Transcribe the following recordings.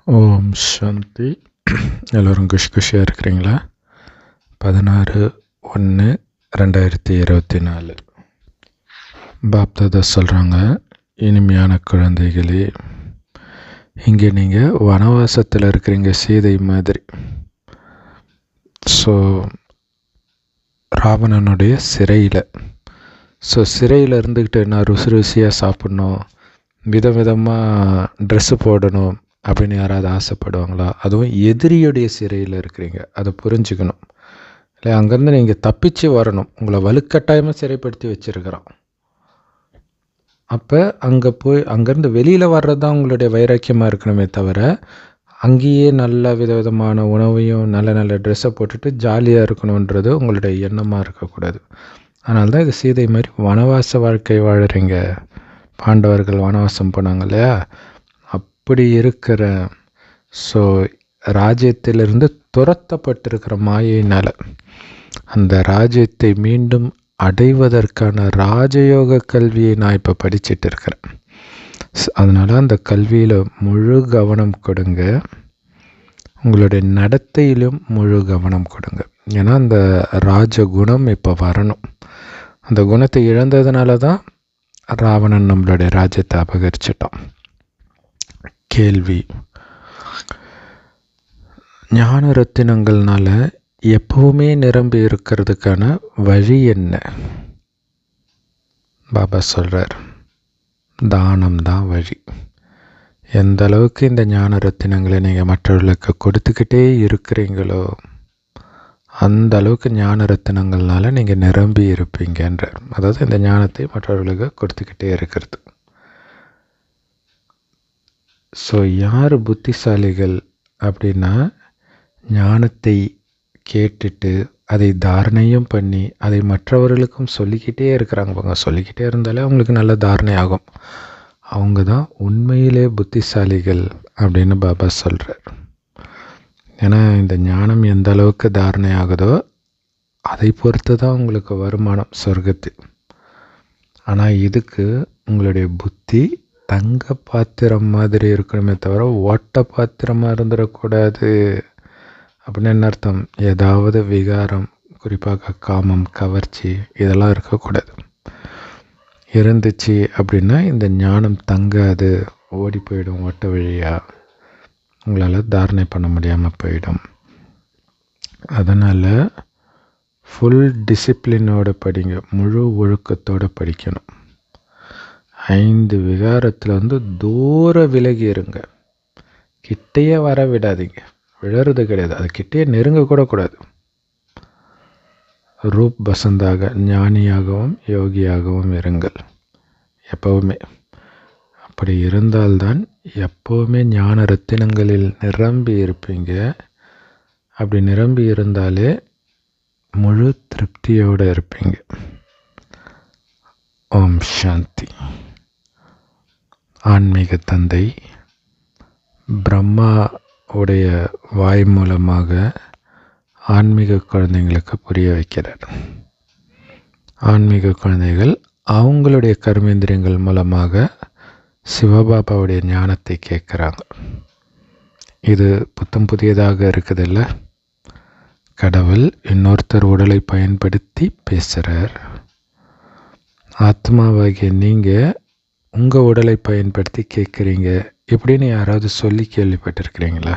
ஓம் சாந்தி. எல்லோரும் குஷியாக இருக்கிறீங்களா? 16/1/2024 பாப்தாதா சொல்கிறாங்க, இனிமையான குழந்தைகளே, இங்கே நீங்கள் வனவாசத்தில் இருக்கிறீங்க, சீதை மாதிரி. ஸோ ராவணனுடைய சிறையில். சிறையில் இருந்துக்கிட்டு நான் ருசியாக சாப்பிட்ணும், விதவிதமாக ட்ரெஸ்ஸு போடணும் அப்படின்னு யாராவது ஆசைப்படுவாங்களா? அதுவும் எதிரியுடைய சிறையில் இருக்கிறீங்க, அதை புரிஞ்சுக்கணும். இல்லை, அங்கேருந்து நீங்கள் தப்பிச்சு வரணும். உங்களை வலுக்கட்டாயமாக சிறைப்படுத்தி வச்சுருக்கிறான். அப்போ அங்கேருந்து வெளியில் வர்றது தான் உங்களுடைய வைராக்கியமாக இருக்கணுமே தவிர, அங்கேயே நல்ல விதவிதமான உணவையும் நல்ல நல்ல ட்ரெஸ்ஸை போட்டுட்டு ஜாலியாக இருக்கணுன்றது உங்களுடைய எண்ணமாக இருக்கக்கூடாது. அதனால தான் இது சீதை மாதிரி வனவாச வாழ்க்கை வாழுறீங்க. பாண்டவர்கள் வனவாசம் போனாங்க இல்லையா? அப்படி இருக்கிற ராஜ்யத்திலிருந்து துரத்தப்பட்டிருக்கிற மாயினால் அந்த ராஜ்யத்தை மீண்டும் அடைவதற்கான ராஜயோக கல்வியை நான் இப்போ படிச்சுட்டு இருக்கிறேன். அதனால் அந்த கல்வியில் முழு கவனம் கொடுங்க. உங்களுடைய நடத்தையிலும் முழு கவனம் கொடுங்க. ஏன்னா அந்த ராஜகுணம் இப்போ வரணும். அந்த குணத்தை இழந்ததுனால தான் ராவணன் நம்மளுடைய ராஜ்யத்தை அபகரிச்சிட்டான். கேள்வி: ஞான ரத்தினங்கள்னால எப்பவுமே நிரம்பி இருக்கிறதுக்கான வழி என்ன? பாபா சொல்கிறார், தானம் தான் வழி. எந்த அளவுக்கு இந்த ஞான ரத்தினங்களை நீங்கள் மற்றவர்களுக்கு கொடுத்துக்கிட்டே இருக்கிறீங்களோ அந்த அளவுக்கு ஞான ரத்தினங்கள்னால நீங்கள் நிரம்பி இருப்பீங்கன்றார். அதாவது இந்த ஞானத்தை மற்றவர்களுக்கு கொடுத்துக்கிட்டே இருக்கிறது. யார் புத்திசாலிகள் அப்படின்னா, ஞானத்தை கேட்டுட்டு அதை தாரணையும் பண்ணி அதை மற்றவர்களுக்கும் சொல்லிக்கிட்டே இருக்கிறாங்க. சொல்லிக்கிட்டே இருந்தாலே அவங்களுக்கு நல்ல தாரணை ஆகும். அவங்க தான் உண்மையிலே புத்திசாலிகள் அப்படின்னு பாபா சொல்கிறார். ஏன்னா இந்த ஞானம் எந்த அளவுக்கு தாரணை ஆகுதோ அதை பொறுத்து தான் உங்களுக்கு வருமானம் சொர்க்கத்தில். ஆனால் இதுக்கு உங்களுடைய புத்தி தங்க பாத்திரம் மாதிரி இருக்கணுமே தவிர ஓட்ட பாத்திரமாக இருந்துடக்கூடாது. அப்படின்னு என்ன அர்த்தம்? ஏதாவது விகாரம், குறிப்பாக காமம், கவர்ச்சி இதெல்லாம் இருக்கக்கூடாது. இருந்துச்சு அப்படின்னா இந்த ஞானம் தங்காது, ஓடி போயிடும். ஓட்ட வழியாக உங்களால் தாரணை பண்ண முடியாமல் போயிடும். அதனால் ஃபுல் டிசிப்ளினோடு படிங்க, முழு ஒழுக்கத்தோடு படிக்கணும். 5 விகாரத்தில் தூர விலகி இருங்க. கிட்டையே வர விடாதீங்க. விழறது கிடையாது, அது கிட்டையே நெருங்க கூட கூடாது. ரூப் பசந்தாக ஞானியாகவும் யோகியாகவும் இருங்கள் எப்பவுமே. அப்படி இருந்தால்தான் எப்போவுமே ஞான ரத்தினங்களில் நிரம்பி இருப்பீங்க. அப்படி நிரம்பி இருந்தாலே முழு திருப்தியோடு இருப்பீங்க. ஓம் சாந்தி. ஆன்மீக தந்தை பிரம்மா உடைய வாய் மூலமாக ஆன்மீக குழந்தைங்களுக்கு புரிய வைக்கிறார். ஆன்மீக குழந்தைகள் அவங்களுடைய கர்மேந்திரியங்கள் மூலமாக சிவபாபாவுடைய ஞானத்தை கேட்குறாங்க. இது புத்தம் புதியதாக இருக்குதில்ல? கடவுள் இன்னொருத்தர் உடலை பயன்படுத்தி பேசுகிறார். ஆத்மாவாகிய நீங்கள் உங்கள் உடலை பயன்படுத்தி கேட்குறீங்க இப்படின்னு யாராவது சொல்லி கேள்விப்பட்டிருக்கிறீங்களா?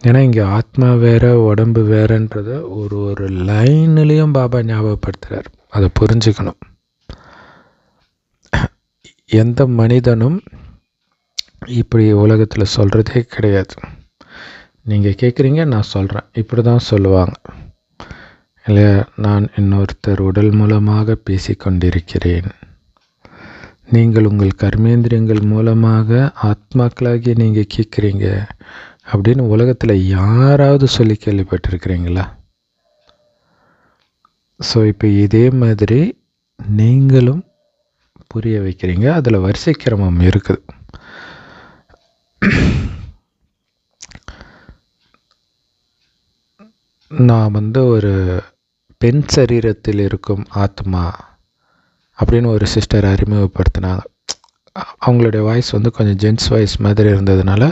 ஏன்னா இங்கே ஆத்மா வேறு உடம்பு வேறுன்றதை ஒரு லைன்லேயும் பாபா ஞாபகப்படுத்துகிறார். அதை புரிஞ்சுக்கணும். எந்த மனிதனும் இப்படி உலகத்தில் சொல்கிறதே கிடையாது. நீங்கள் கேட்குறீங்க, நான் சொல்கிறேன், இப்படி தான் சொல்லுவாங்க இல்லையா? நான் இன்னொருத்தர் உடல் மூலமாக பேசிக்கொண்டிருக்கிறேன். நீங்கள் உங்கள் கர்மேந்திரியங்கள் மூலமாக ஆத்மாக்களாகிய நீங்கள் கேட்குறீங்க அப்படின்னு உலகத்தில் யாராவது சொல்லி கேள்விப்பட்டிருக்கிறீங்களா? இப்போ இதே மாதிரி நீங்களும் புரிய வைக்கிறீங்க. அதில் வரிசை கிரமம் இருக்குது. நான் ஒரு பெண் சரீரத்தில் இருக்கும் ஆத்மா அப்படின்னு ஒரு சிஸ்டர் அறிமுகப்படுத்தினாங்க. அவங்களுடைய வாய்ஸ் கொஞ்சம் ஜென்ஸ் வாய்ஸ் மாதிரி இருந்ததுனால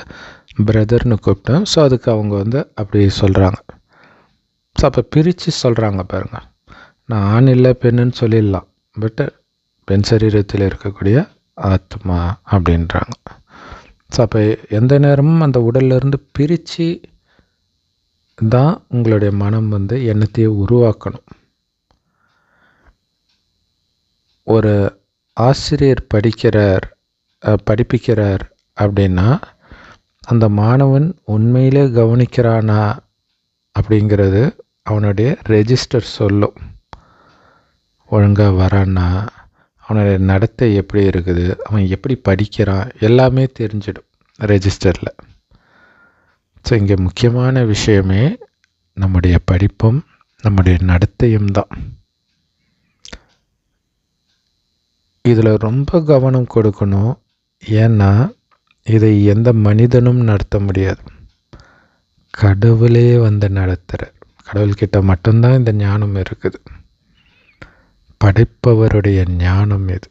பிரதர்னு கூப்பிட்டோம். ஸோ அதுக்கு அவங்க அப்படி சொல்கிறாங்க. ஸோ அப்போ பிரித்து சொல்கிறாங்க பாருங்கள். நான் ஆண் இல்லை பெண்ணுன்னு சொல்லிடலாம், பட்டு பெண் சரீரத்தில் இருக்கக்கூடிய ஆத்மா அப்படின்றாங்க. ஸோ அப்போ எந்த நேரமும் அந்த உடல்லேருந்து பிரித்து தான் உங்களுடைய மனம் எண்ணத்தையே உருவாக்கணும். ஒரு ஆசிரியர் படிப்பிக்கிறார் அப்படின்னா அந்த மாணவன் உண்மையிலே கவனிக்கிறானா அப்படிங்கிறது அவனுடைய ரெஜிஸ்டர் சொல்லும். ஒழுங்காக வரான்னா, அவனுடைய நடத்தை எப்படி இருக்குது, அவன் எப்படி படிக்கிறான், எல்லாமே தெரிஞ்சிடும் ரெஜிஸ்டரில். ஸோ இங்கே முக்கியமான விஷயமே நம்முடைய படிப்பும் நம்முடைய நடத்தையும் தான். இதில் ரொம்ப கவனம் கொடுக்கணும். ஏன்னா இதை எந்த மனிதனும் நடத்த முடியாது. கடவுளே நடத்துகிறார். கடவுள்கிட்ட மட்டும்தான் இந்த ஞானம் இருக்குது. படைப்பவருடைய ஞானம் இது.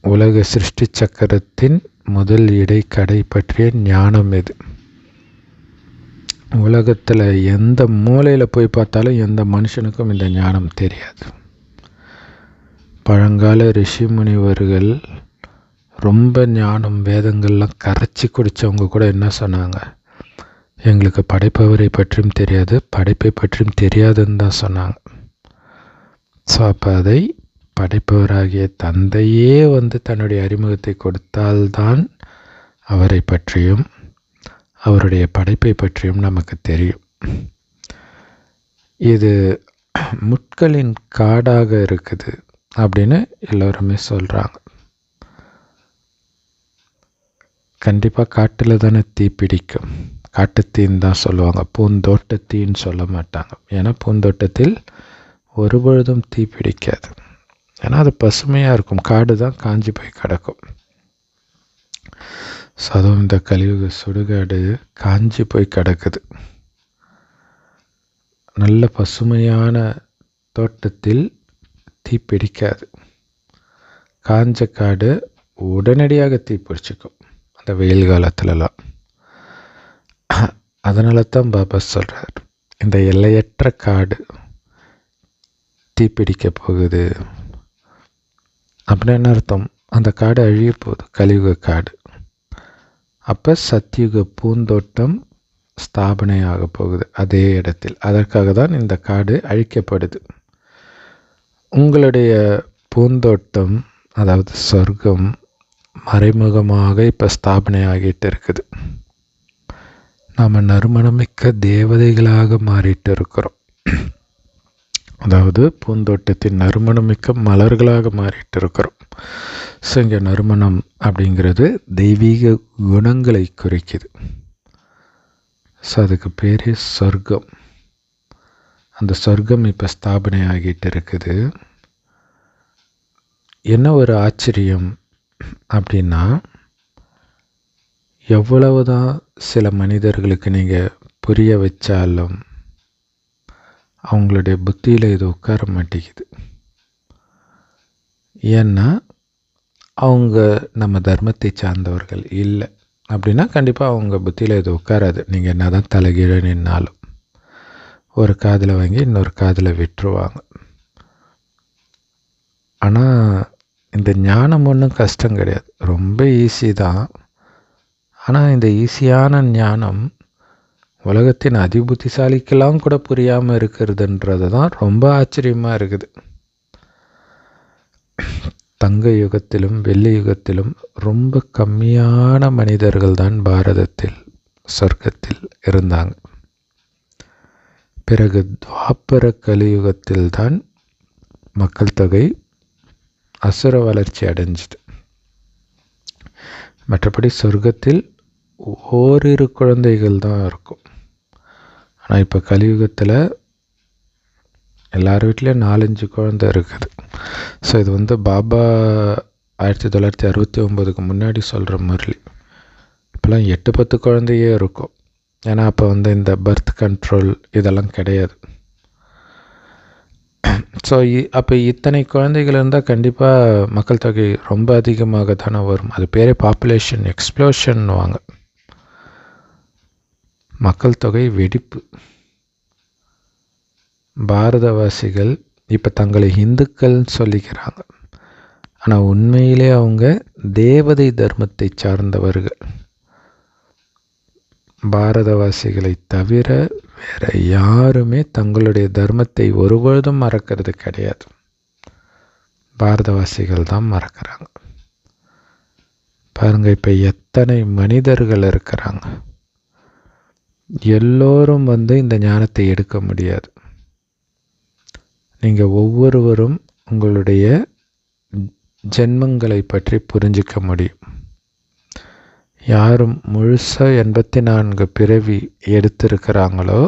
உலக சிருஷ்டி சக்கரத்தின் முதல் இடைக்கடை பற்றிய ஞானம் இது. உலகத்தில் எந்த மூலையில் போய் பார்த்தாலும் எந்த மனுஷனுக்கும் இந்த ஞானம் தெரியாது. பழங்கால ரிஷி முனிவர்கள் ரொம்ப ஞானம் வேதங்கள்லாம் கரைச்சி குடித்தவங்க கூட என்ன சொன்னாங்க, எங்களுக்கு படைப்பவரை பற்றியும் தெரியாது, படைப்பை பற்றியும் தெரியாதுன்னு தான் சொன்னாங்க. ஸோ அப்போ அதை படைப்பவராகிய தந்தையே தன்னுடைய அறிமுகத்தை கொடுத்தால்தான் அவரை பற்றியும் அவருடைய படைப்பை பற்றியும் நமக்கு தெரியும். இது முட்களின் காடாக இருக்குது அப்படின்னு எல்லோருமே சொல்கிறாங்க. கண்டிப்பாக காட்டில் தானே தீ பிடிக்கும். காட்டுத்தீன்னு தான் சொல்லுவாங்க, பூந்தோட்டத்தீன்னு சொல்ல மாட்டாங்க. ஏன்னா பூந்தோட்டத்தில் ஒருபொழுதும் தீ பிடிக்காது. ஏன்னா அது பசுமையாக இருக்கும். காடு தான் காஞ்சி போய் கிடக்கும். ஸோ அதுவும் இந்த கலியுக சுடுகாடு காஞ்சி போய் கிடக்குது. நல்ல பசுமையான தோட்டத்தில் தீ பிடிக்காது. காஞ்ச காடு உடனடியாக தீ பிடிச்சிக்கும் அந்த வெயில் காலத்துலலாம். அதனால தான் பாபா சொல்கிறார், இந்த எல்லையற்ற காடு தீப்பிடிக்க போகுது அப்படின்னு என்ன அர்த்தம்? அந்த காடு அழிய போகுது, கலியுக காடு. அப்போ சத்தியுக பூந்தோட்டம் ஸ்தாபனை ஆக போகுது அதே இடத்தில். அதற்காக தான் இந்த காடு அழிக்கப்படுது. உங்களுடைய பூந்தோட்டம், அதாவது சொர்க்கம், மறைமுகமாக இப்போ ஸ்தாபனை ஆகிட்டு இருக்குது. நாம் நறுமணமிக்க தேவதைகளாக மாறிட்டு இருக்கிறோம். அதாவது பூந்தோட்டத்தின் நறுமணமிக்க மலர்களாக மாறிட்டு இருக்கிறோம். ஸோ இங்கே நறுமணம் அப்படிங்கிறது தெய்வீக குணங்களை குறிக்குது. ஸோ அதுக்கு பேரே சொர்க்கம். அந்த சொர்க்கம் இப்போ ஸ்தாபனை ஆகிட்டு இருக்குது. என்ன ஒரு ஆச்சரியம் அப்படின்னா, எவ்வளவுதான் சில மனிதர்களுக்கு நீங்கள் புரிய வச்சாலும் அவங்களுடைய புத்தியில் இது உட்கார மாட்டேங்குது. ஏன்னா அவங்க நம்ம தர்மத்தை சார்ந்தவர்கள் இல்லை அப்படின்னா கண்டிப்பாக அவங்க புத்தியில் இது உட்காராது. நீங்கள் என்ன தான் தலைகீழ நின்னாலும் ஒரு காதில் வாங்கி இன்னொரு காதில் விட்டுருவாங்க. ஆனால் இந்த ஞானம் ஒன்றும் கஷ்டம் கிடையாது, ரொம்ப ஈஸி தான். ஆனால் இந்த ஈஸியான ஞானம் உலகத்தின் அதிபுத்திசாலிக்கெல்லாம் கூட புரியாமல் இருக்கிறதுன்றது தான் ரொம்ப ஆச்சரியமாக இருக்குது. தங்க யுகத்திலும் வெள்ளி யுகத்திலும் ரொம்ப கம்மியான மனிதர்கள் தான் பாரதத்தில் சொர்க்கத்தில் இருந்தாங்க. பிறகு துவாபர கலியுகத்தில் தான் மக்கள் தொகை அசுர வளர்ச்சி அடைஞ்சிது. மற்றபடி சொர்க்கத்தில் ஓரிரு குழந்தைகள் தான் இருக்கும். ஆனால் இப்போ கலியுகத்தில் எல்லார் வீட்லேயும் 4-5 குழந்தை இருக்குது. ஸோ இது பாபா 1969க்கு முன்னாடி சொல்கிற முரளி. இப்போலாம் 8-10 குழந்தையே இருக்கும். ஏன்னா அப்போ இந்த பர்த் கண்ட்ரோல் இதெல்லாம் கிடையாது. ஸோ அப்போ இத்தனை குழந்தைகள் இருந்தால் கண்டிப்பாக மக்கள் தொகை ரொம்ப அதிகமாக தானே வரும். அது பேரே பாப்புலேஷன் எக்ஸ்ப்ளோஷன்னுவாங்க. மக்கள் தொகை வெடிப்பு. பாரதவாசிகள் இப்போ தங்களை இந்துக்கள்னு சொல்லிக்கிறாங்க. ஆனால் உண்மையிலே அவங்க தேவதை தர்மத்தை சார்ந்தவர்கள். பாரதவாசிகளை தவிர வேற யாருமே தங்களுடைய தர்மத்தை ஒருபொழுதும் மறக்கிறது கிடையாது. பாரதவாசிகள் தான் மறக்கிறாங்க. பாருங்க, இப்போ எத்தனை மனிதர்கள் இருக்கிறாங்க. எல்லோரும் இந்த ஞானத்தை எடுக்க முடியாது. நீங்கள் ஒவ்வொருவரும் உங்களுடைய ஜென்மங்களை பற்றி புரிஞ்சிக்க முடியும். யாரும் முழுசாக 84 பிறவி எடுத்திருக்கிறாங்களோ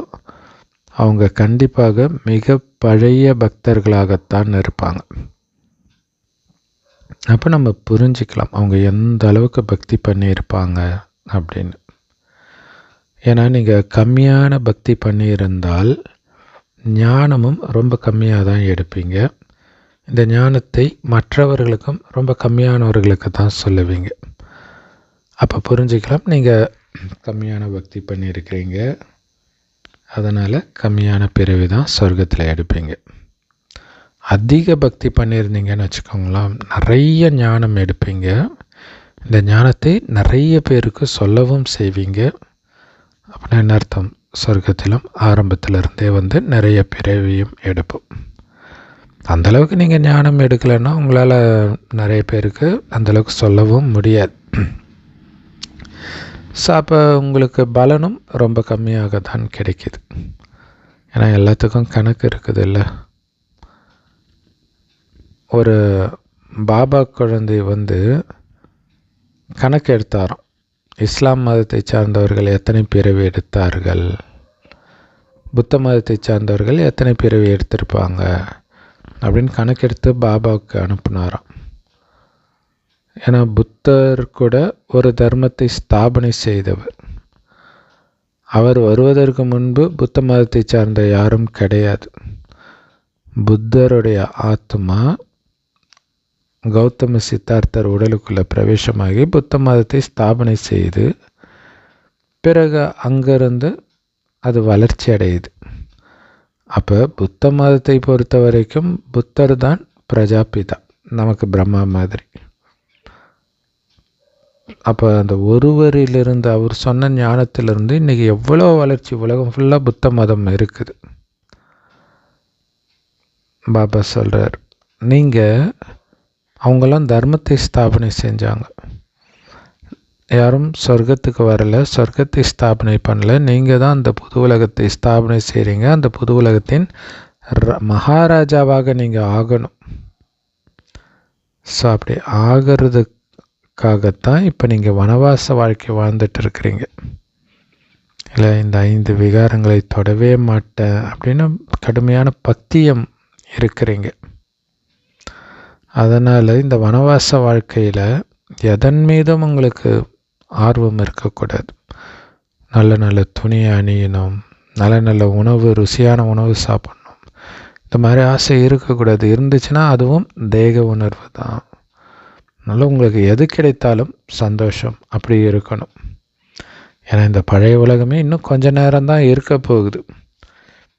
அவங்க கண்டிப்பாக மிக பழைய பக்தர்களாகத்தான் இருப்பாங்க. அப்போ நம்ம புரிஞ்சிக்கலாம் அவங்க எந்த அளவுக்கு பக்தி பண்ணியிருப்பாங்க அப்படின்னு. ஏன்னா நீங்கள் கம்மியான பக்தி பண்ணியிருந்தால் ஞானமும் ரொம்ப கம்மியாக தான் எடுப்பீங்க. இந்த ஞானத்தை மற்றவர்களுக்கும் ரொம்ப கம்மியானவர்களுக்கு தான் சொல்லுவீங்க. அப்போ புரிஞ்சுக்கலாம் நீங்கள் கம்மியான பக்தி பண்ணியிருக்கிறீங்க, அதனால் கம்மியான பிறவி தான் சொர்க்கத்தில் எடுப்பீங்க. அதிக பக்தி பண்ணியிருந்தீங்கன்னு வச்சுக்கோங்களேன், நிறைய ஞானம் எடுப்பீங்க. இந்த ஞானத்தை நிறைய பேருக்கு சொல்லவும் செய்வீங்க. அப்படின்னா என்ன அர்த்தம்? சொர்க்கத்திலும் ஆரம்பத்திலிருந்தே நிறைய பிறவியும் எடுப்போம். அந்தளவுக்கு நீங்கள் ஞானம் எடுக்கலைன்னா உங்களால் நிறைய பேருக்கு அந்தளவுக்கு சொல்லவும் முடியாது. ஸோ அப்போ உங்களுக்கு பலனும் ரொம்ப கம்மியாக தான் கிடைக்கிது. ஏன்னா எல்லாத்துக்கும் கணக்கு இருக்குது இல்லை. ஒரு பாபா குழந்தை கணக்கு எடுத்தாராம். இஸ்லாம் மதத்தை சார்ந்தவர்கள் எத்தனை பிறவி எடுத்தார்கள், புத்த மதத்தை சார்ந்தவர்கள் எத்தனை பிறவி எடுத்திருப்பாங்க அப்படின்னு கணக்கெடுத்து பாபாவுக்கு அனுப்புனாராம். ஏன்னா புத்தர் கூட ஒரு தர்மத்தை ஸ்தாபனை செய்தவர். அவர் வருவதற்கு முன்பு புத்த மதத்தை சார்ந்த யாரும் கிடையாது. புத்தருடைய ஆத்மா கௌதம சித்தார்த்தர் உடலுக்குள்ளே பிரவேசமாகி புத்த மதத்தை ஸ்தாபனை செய்து பிறகு அங்கிருந்து அது வளர்ச்சி அடையுது. அப்போ புத்த மதத்தை பொறுத்த வரைக்கும் புத்தர் தான் பிரஜாபிதா, நமக்கு பிரம்மா மாதிரி. அப்போ அந்த ஒருவரிலிருந்து அவர் சொன்ன ஞானத்திலிருந்து இன்றைக்கி எவ்வளோ வளர்ச்சி, உலகம் ஃபுல்லாக புத்த மதம் இருக்குது. பாபா சொல்கிறார், நீங்கள் அவங்களாம் தர்மத்தை ஸ்தாபனை செஞ்சாங்க, யாரும் சொர்க்கத்துக்கு வரலை, சொர்க்கத்தை ஸ்தாபனை பண்ணல. நீங்கள் தான் அந்த புது உலகத்தை ஸ்தாபனை செய்கிறீங்க. அந்த புது உலகத்தின் மகாராஜாவாக நீங்கள் ஆகணும். ஸோ அப்படி ஆகிறதுக்காகத்தான் இப்போ நீங்கள் வனவாச வாழ்க்கை வாழ்ந்துட்டு இருக்கிறீங்க. இல்லை, இந்த 5 விகாரங்களை தொடவே மாட்டேன் அப்படின்னு கடுமையான பக்தியம் இருக்கிறீங்க. அதனால் இந்த வனவாச வாழ்க்கையில் எதன் மீதும் உங்களுக்கு ஆர்வம் இருக்கக்கூடாது. நல்ல நல்ல துணியை அணியணும், நல்ல நல்ல உணவு, ருசியான உணவு சாப்பிடணும், இந்த மாதிரி ஆசை இருக்கக்கூடாது. இருந்துச்சுன்னா அதுவும் தேக உணர்வு தான். அதனால் உங்களுக்கு எது கிடைத்தாலும் சந்தோஷம், அப்படி இருக்கணும். ஏன்னா இந்த பழைய உலகமே இன்னும் கொஞ்ச நேரம்தான் இருக்க போகுது.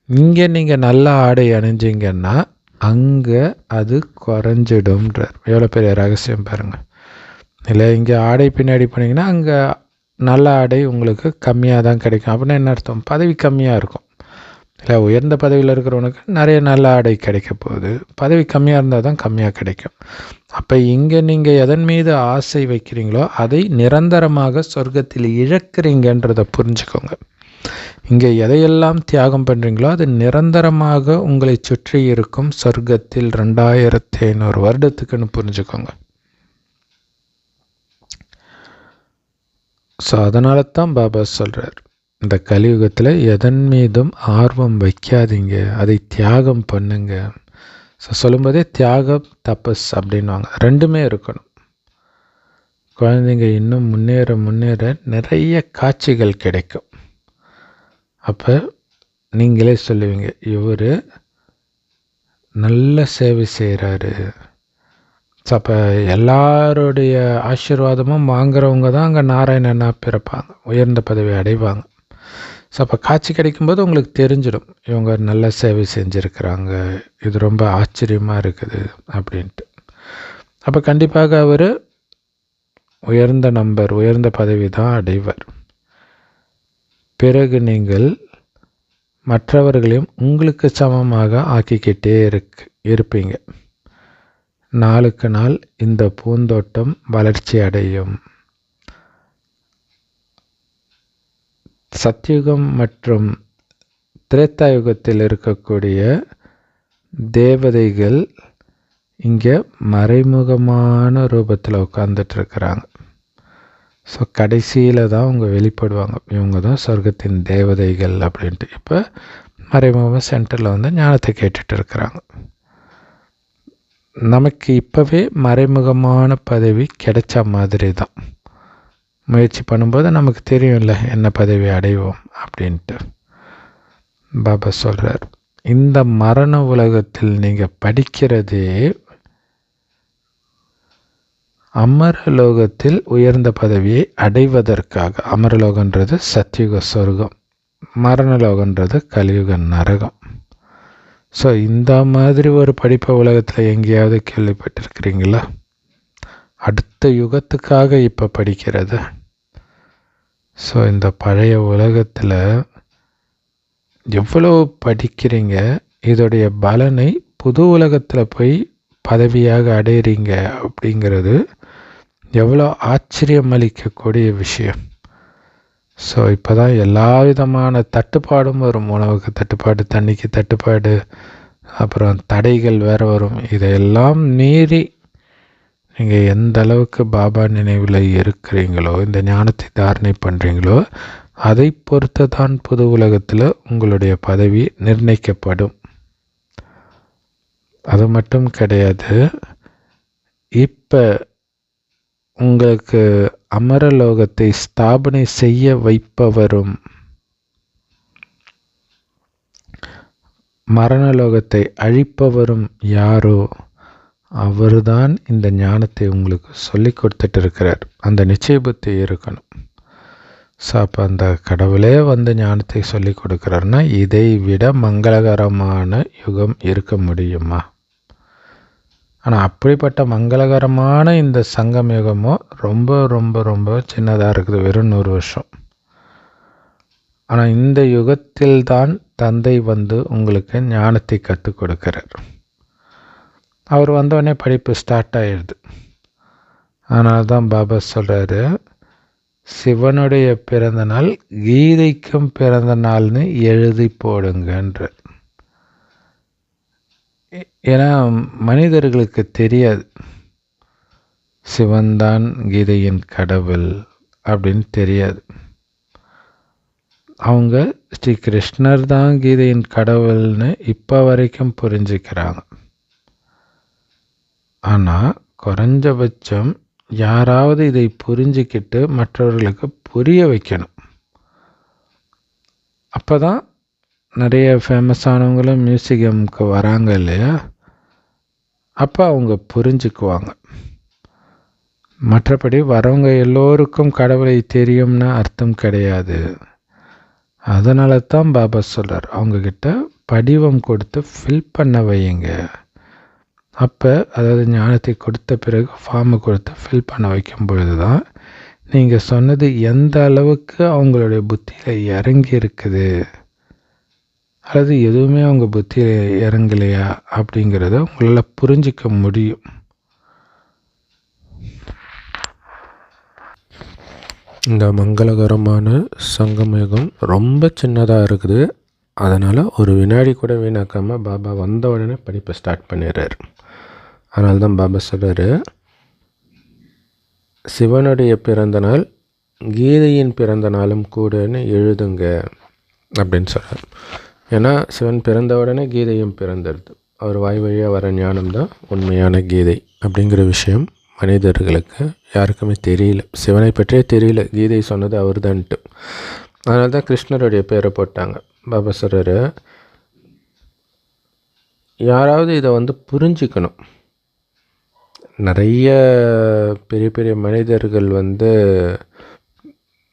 இங்கே நீங்கள் நல்ல ஆடை அணிஞ்சிங்கன்னா அங்கே அது குறைஞ்சிடும்ன்றார். எவ்வளோ பெரிய ரகசியம் பாருங்கள். இல்லை, இங்கே ஆடை பின்னாடி போனீங்கன்னா அங்கே நல்ல ஆடை உங்களுக்கு கம்மியாக தான் கிடைக்கும். அப்படின்னா என்ன அர்த்தம்? பதவி கம்மியாக இருக்கும். இல்லை, உயர்ந்த பதவியில் இருக்கிறவனுக்கு நிறைய நல்ல ஆடை கிடைக்க போகுது. பதவி கம்மியாக இருந்தால் தான் கம்மியாக கிடைக்கும். அப்போ இங்கே நீங்கள் எதன் மீது ஆசை வைக்கிறீங்களோ அதை நிரந்தரமாக சொர்க்கத்தில் இழக்கிறீங்கன்றதை புரிஞ்சுக்கோங்க. இங்கே எதையெல்லாம் தியாகம் பண்ணுறீங்களோ அது நிரந்தரமாக உங்களை சுற்றி இருக்கும் சொர்க்கத்தில் 2500 வருடத்துக்குன்னு புரிஞ்சுக்கோங்க. ஸோ அதனால தான் பாபா சொல்கிறார், இந்த கலியுகத்தில் எதன் மீதும் ஆர்வம் வைக்காதீங்க, அதை தியாகம் பண்ணுங்க. ஸோ சொல்லும்போதே தியாகம் தபஸ் அப்படின்வாங்க, ரெண்டுமே இருக்கணும். குழந்தைங்க இன்னும் முன்னேற முன்னேற நிறைய காட்சிகள் கிடைக்கும். அப்போ நீங்களே சொல்லுவீங்க, இவர் நல்ல சேவை செய்கிறாரு. ஸோ அப்போ எல்லாருடைய ஆசீர்வாதமும் வாங்குறவங்க தான் அங்கே நாராயணனாக பிறப்பாங்க, உயர்ந்த பதவி அடைவாங்க. ஸோ அப்போ காட்சி கிடைக்கும்போது உங்களுக்கு தெரிஞ்சிடும், இவங்க நல்ல சேவை செஞ்சுருக்கிறாங்க, இது ரொம்ப ஆச்சரியமாக இருக்குது அப்படின்ட்டு. அப்போ கண்டிப்பாக அவர் உயர்ந்த பதவி தான் அடைவார். பிறகு நீங்கள் மற்றவர்களையும் உங்களுக்கு சமமாக ஆக்கிக்கிட்டே இருப்பீங்க. நாளுக்கு நாள் இந்த பூந்தோட்டம் வளர்ச்சி அடையும். சத்யுகம் மற்றும் திரேத்தாயுகத்தில் இருக்கக்கூடிய தேவதைகள் இங்கே மறைமுகமான ரூபத்தில் உட்கார்ந்துட்டு இருக்கிறாங்க. ஸோ கடைசியில் தான் அவங்க வெளிப்படுவாங்க, இவங்க தான் சொர்க்கத்தின் தேவதைகள் அப்படின்ட்டு. இப்போ மறைமுகமாக சென்டரில் வந்து ஞானத்தை கேட்டுட்டு இருக்கிறாங்க. நமக்கு இப்போவே மறைமுகமான பதவி கிடைச்ச மாதிரி தான். முயற்சி பண்ணும்போது நமக்கு தெரியும்ல என்ன பதவி அடைவோம் அப்படின்ட்டு. பாபா சொல்கிறார், இந்த மரண உலகத்தில் நீங்கள் படிக்கிறதே அமரலோகத்தில் உயர்ந்த பதவியை அடைவதற்காக. அமரலோகன்றது சத்யுக சொர்க்கம், மரணலோகன்றது கலியுக நரகம். ஸோ இந்த மாதிரி ஒரு படிப்பை உலகத்தில் எங்கேயாவது கேள்விப்பட்டிருக்கிறீங்களா? அடுத்த யுகத்துக்காக இப்போ படிக்கிறது. ஸோ இந்த பழைய உலகத்தில் எவ்வளோ படிக்கிறீங்க, இதோடைய பலனை புது உலகத்தில் போய் பதவியாக அடையிறீங்க அப்படிங்கிறது எவ்வளோ ஆச்சரியம் அளிக்கக்கூடிய விஷயம். ஸோ இப்போ தான் எல்லா விதமான தட்டுப்பாடும் வரும். உணவுக்கு தட்டுப்பாடு, தண்ணிக்கு தட்டுப்பாடு, அப்புறம் தடைகள் வேறு வரும். இதையெல்லாம் மீறி நீங்கள் எந்த அளவுக்கு பாபா நினைவில் இருக்கிறீங்களோ, இந்த ஞானத்தை தாரணை பண்ணுறீங்களோ, அதை பொறுத்து தான் புது உலகத்தில் உங்களுடைய பதவி நிர்ணயிக்கப்படும். அது மட்டும் கிடையாது, இப்போ உங்களுக்கு அமரலோகத்தை ஸ்தாபனை செய்ய வைப்பவரும் மரணலோகத்தை அழிப்பவரும் யாரோ அவர்தான் இந்த ஞானத்தை உங்களுக்கு சொல்லி கொடுத்துட்டு இருக்கிறார். அந்த நிச்சய புத்தி இருக்கணும். ஸோ அப்போ அந்த கடவுளே வந்து ஞானத்தை சொல்லி கொடுக்குறாருன்னா இதை விட மங்களகரமான யுகம் இருக்க முடியுமா? ஆனால் அப்படிப்பட்ட மங்களகரமான இந்த சங்கம் யுகமோ ரொம்ப ரொம்ப ரொம்ப சின்னதாக இருக்குது, வெறும் 100 வருஷம். ஆனால் இந்த யுகத்தில் தான் தந்தை வந்து உங்களுக்கு ஞானத்தை கற்றுக் கொடுக்கிறார். அவர் வந்தோடனே படிப்பு ஸ்டார்ட் ஆகிடுது. அதனால தான் பாபா சொல்கிறாரு, சிவனுடைய பிறந்த நாள் கீதைக்கும் பிறந்த நாள்னு எழுதி போடுங்கன்ற. ஏன்னா மனிதர்களுக்கு தெரியாது சிவன்தான் கீதையின் கடவுள் அப்படின்னு தெரியாது. அவங்க ஸ்ரீ கிருஷ்ணர் தான் கீதையின் கடவுள்னு இப்போ வரைக்கும் புரிஞ்சுக்கிறாங்க. ஆனால் குறைஞ்சபட்சம் யாராவது இதை புரிஞ்சிக்கிட்டு மற்றவர்களுக்கு புரிய வைக்கணும். அப்போ தான் நிறைய ஃபேமஸானவங்களும் மியூசியமுக்கு வராங்க இல்லையா, அப்போ அவங்க புரிஞ்சுக்குவாங்க. மற்றபடி வரவங்க எல்லோருக்கும் கடவுளை தெரியும்னு அர்த்தம் கிடையாது. அதனால தான் பாபா சொல்கிறார், அவங்கக்கிட்ட படிவம் கொடுத்து ஃபில் பண்ண வையுங்க. அப்போ அதாவது ஞானத்தை கொடுத்த பிறகு ஃபார்மை கொடுத்து ஃபில் பண்ண வைக்கும் பொழுது தான் நீங்கள் சொன்னது எந்த அளவுக்கு அவங்களுடைய புத்தியில் இறங்கி இருக்குது, அல்லது எதுவுமே அவங்க புத்தியில் இறங்கலையா அப்படிங்கிறத உங்களால் புரிஞ்சிக்க முடியும். இந்த மங்களகரமான சங்கமயுகம் ரொம்ப சின்னதாக இருக்குது. அதனால் ஒரு வினாடி கூட வீணாக்காமல் பாபா வந்த உடனே படிப்பை ஸ்டார்ட் பண்ணிடுறாரு. அதனால தான் பாபா சொல்கிறாரு, சிவனுடைய பிறந்த நாள் கீதையின் பிறந்த நாளும் கூடன்னு எழுதுங்க அப்படின்னு சொல்கிறார். ஏன்னா சிவன் பிறந்த உடனே கீதையும் பிறந்துடுது. அவர் வாய் வழியாக வர ஞானம் தான் உண்மையான கீதை அப்படிங்கிற விஷயம் மனிதர்களுக்கு யாருக்குமே தெரியல. சிவனை பற்றியே தெரியல, கீதை சொன்னது அவர் தான்ட்டு. அதனால தான் கிருஷ்ணருடைய பேரை போட்டாங்க. பாபா சொல்கிறாரு, யாராவது இதை வந்து புரிஞ்சுக்கணும். நிறைய பெரிய பெரிய மனிதர்கள் வந்து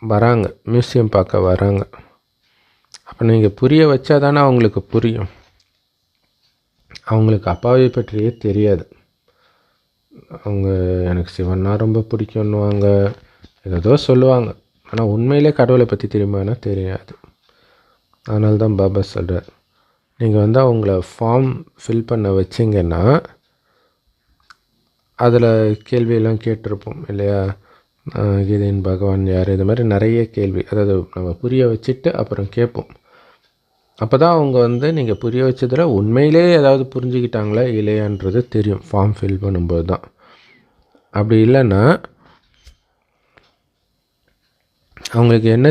வராங்க, மியூசியம் பார்க்க வராங்க. அப்போ நீங்கள் புரிய வச்சா தானே அவங்களுக்கு புரியும். அவங்களுக்கு அப்பாவை பற்றியே தெரியாது. அவங்க எனக்கு சிவன்னா ரொம்ப பிடிக்கும்னுவாங்க, ஏதோ சொல்லுவாங்க. ஆனால் உண்மையிலே கடவுளை பற்றி தெரியுமானா தெரியாது. அதனால தான் பாபா சொல்கிறார், நீங்கள் வந்து அவங்கள ஃபார்ம் ஃபில் பண்ண வச்சிங்கன்னா அதில் கேள்வியெல்லாம் கேட்டிருப்போம் இல்லையா, கீதையின் பகவான் யார், இது மாதிரி நிறைய கேள்வி. அதாவது நம்ம புரிய வச்சுட்டு அப்புறம் கேட்போம். அப்போ தான் அவங்க வந்து நீங்கள் புரிய வச்சதில் உண்மையிலே ஏதாவது புரிஞ்சுக்கிட்டாங்களா இல்லையான்றது தெரியும் ஃபார்ம் ஃபில் பண்ணும்போது தான். அப்படி இல்லைன்னா அவங்களுக்கு என்ன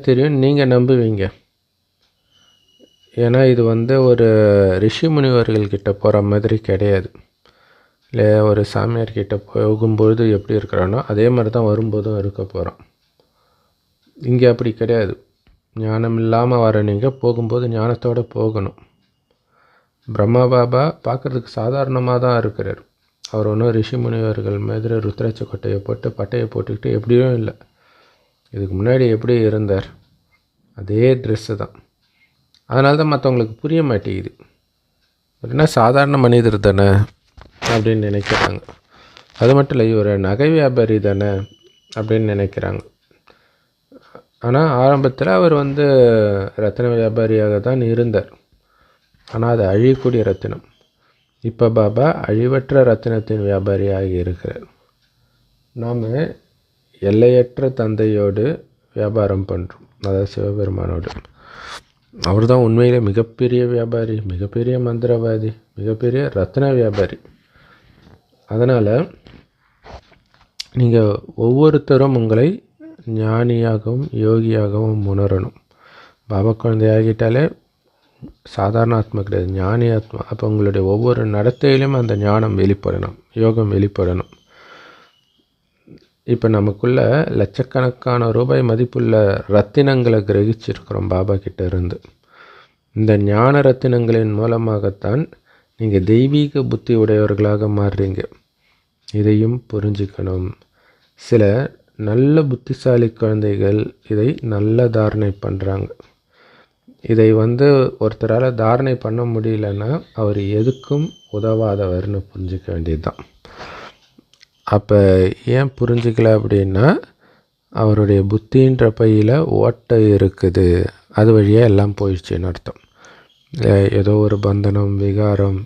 தெரியும் நீங்கள் நம்புவீங்க. ஏன்னா இது வந்து ஒரு ரிஷி முனிவர்கள்கிட்ட போகிற மாதிரி கிடையாது. இல்லை ஒரு சாமியார்கிட்ட போகும்பொழுது எப்படி இருக்கிறானோ அதே மாதிரி தான் வரும்போதும் இருக்க போகிறோம். இங்கே அப்படி கிடையாது. ஞானம் இல்லாமல் வர நீங்கள் போகும்போது ஞானத்தோடு போகணும். பிரம்மா பாபா பார்க்குறதுக்கு சாதாரணமாக தான் இருக்கிறார். அவர் ஒன்றும் ரிஷி முனிவர்கள் மாதிரி ருத்ராட்ச கொட்டையை போட்டு பட்டையை போட்டுக்கிட்டு எப்படியும் இல்லை. இதுக்கு முன்னாடி எப்படி இருந்தார் அதே ட்ரெஸ்ஸு தான். அதனால தான் மற்றவங்களுக்கு புரிய மாட்டேங்குது. அப்படின்னா சாதாரண மனிதர் தானே அப்படின்னு நினைக்கிறாங்க. அது மட்டும் இல்லை, இவர் நகை வியாபாரி தானே அப்படின்னு நினைக்கிறாங்க. ஆனால் ஆரம்பத்தில் அவர் வந்து ரத்தின வியாபாரியாக தான் இருந்தார். ஆனால் அது அழியக்கூடிய ரத்தினம். இப்போ பாபா அழிவற்ற ரத்தினத்தின் வியாபாரியாக இருக்கிறார். நாம் எல்லையற்ற தந்தையோடு வியாபாரம் பண்ணுறோம், அதாவது சிவபெருமானோடு. அவர் தான் உண்மையிலே மிகப்பெரிய வியாபாரி, மிகப்பெரிய மந்திரவாதி, மிகப்பெரிய ரத்ன வியாபாரி. அதனால் நீங்கள் ஒவ்வொருத்தரும் உங்களை ஞானியாகவும் யோகியாகவும் உணரணும். பாபா குழந்தையாகிட்டாலே சாதாரண ஆத்மா கிடையாது, ஞானி ஆத்மா. அப்போ உங்களுடைய ஒவ்வொரு நடத்தையிலும் அந்த ஞானம் வெளிப்படணும், யோகம் வெளிப்படணும். இப்போ நமக்குள்ள லட்சக்கணக்கான ரூபாய் மதிப்புள்ள ரத்தினங்களை கிரகிச்சிருக்கிறோம் பாபா கிட்ட இருந்து. இந்த ஞான ரத்தினங்களின் மூலமாகத்தான் நீங்கள் தெய்வீக புத்தி உடையவர்களாக மாறுறீங்க. இதையும் புரிஞ்சுக்கணும். சில நல்ல புத்திசாலி குழந்தைகள் இதை நல்ல தாரணை பண்ணுறாங்க. இதை வந்து ஒருத்தரால் தாரணை பண்ண முடியலன்னா அவர் எதுக்கும் உதவாதவர்னு புரிஞ்சிக்க வேண்டியது தான். அப்போ ஏன் புரிஞ்சிக்கல அப்படின்னா, அவருடைய புத்தின்ற பையில் ஓட்டை இருக்குது, அது வழியாக எல்லாம் போயிடுச்சுன்னு அர்த்தம். ஏதோ ஒரு பந்தனம் விகாரம்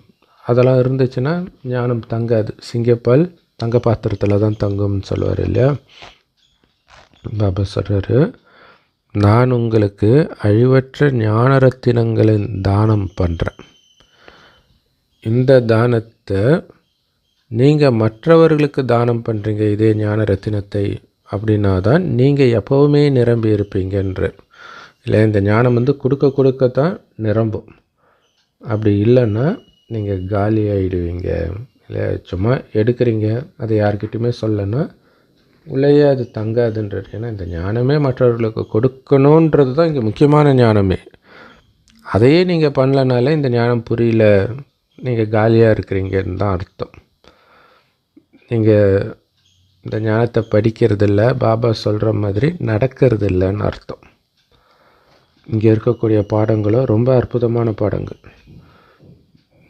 அதெல்லாம் இருந்துச்சுன்னா ஞானம் தங்காது. சிங்கப்பால் தங்க பாத்திரத்தில் தான் தங்கும்னு சொல்லுவார் இல்லையா. பாபா சொல்கிறாரு, நான் உங்களுக்கு அழிவற்ற ஞான ரத்தினங்களின் தானம் பண்ணுறேன். இந்த தானத்தை நீங்கள் மற்றவர்களுக்கு தானம் பண்ணுறீங்க, இதே ஞான ரத்தினத்தை, அப்படின்னா தான் நீங்கள் எப்போவுமே நிரம்பி இருப்பீங்கன்ற. இல்லை, இந்த ஞானம் வந்து கொடுக்க கொடுக்கத்தான் நிரம்பும். அப்படி இல்லைன்னா நீங்கள் காலி ஆகிடுவீங்க. இல்லை, சும்மா எடுக்கிறீங்க, அதை யார்கிட்டையுமே சொல்லலைன்னா உள்ளேயே அது தங்காதுன்றது. ஏன்னா இந்த ஞானமே மற்றவர்களுக்கு கொடுக்கணுன்றது தான் இங்கே முக்கியமான ஞானமே. அதையே நீங்கள் பண்ணலனாலே இந்த ஞானம் புரியல, நீங்கள் காலியாக இருக்கிறீங்கன்னு தான் அர்த்தம். நீங்கள் இந்த ஞானத்தை படிக்கிறதில்ல, பாபா சொல்கிற மாதிரி நடக்கிறது இல்லைன்னு அர்த்தம். இங்கே இருக்கக்கூடிய பாடங்களும் ரொம்ப அற்புதமான பாடங்கள்.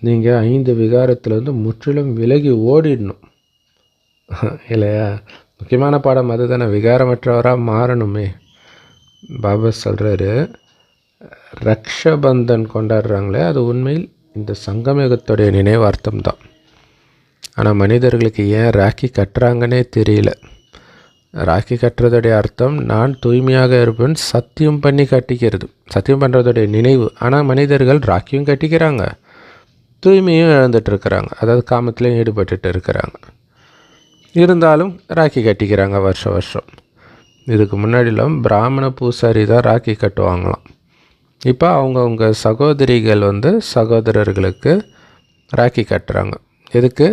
நீங்கள் 5 விகாரத்துலேருந்து முற்றிலும் விலகி ஓடிடணும் இல்லையா. முக்கியமான பாடம் அது தானே, விகாரமற்றவராக மாறணுமே. பாபா சொல்கிறாரு, ரக்ஷபந்தன் கொண்டாடுறாங்களே அது உண்மையில் இந்த சங்கமயுகத்துடைய நினைவார்த்தம் தான். ஆனால் மனிதர்களுக்கு ஏன் ராக்கி கட்டுறாங்கன்னே தெரியல. ராக்கி கட்டுறதுடைய அர்த்தம் நான் தூய்மையாக இருப்பேன் சத்தியம் பண்ணி கட்டிக்கிறது, சத்தியம் பண்ணுறதுடைய நினைவு. ஆனால் மனிதர்கள் ராக்கியும் கட்டிக்கிறாங்க, தூய்மையும் இழந்துட்டுருக்கிறாங்க, அதாவது காமத்திலையும் ஈடுபட்டு இருக்கிறாங்க. இருந்தாலும் ராக்கி கட்டிக்கிறாங்க வருஷம் வருஷம். இதுக்கு முன்னாடிலாம் பிராமண பூசாரி தான் ராக்கி கட்டுவாங்களாம். இப்போ அவங்கவுங்க சகோதரிகள் வந்து சகோதரர்களுக்கு ராக்கி கட்டுறாங்க. எதுக்கு?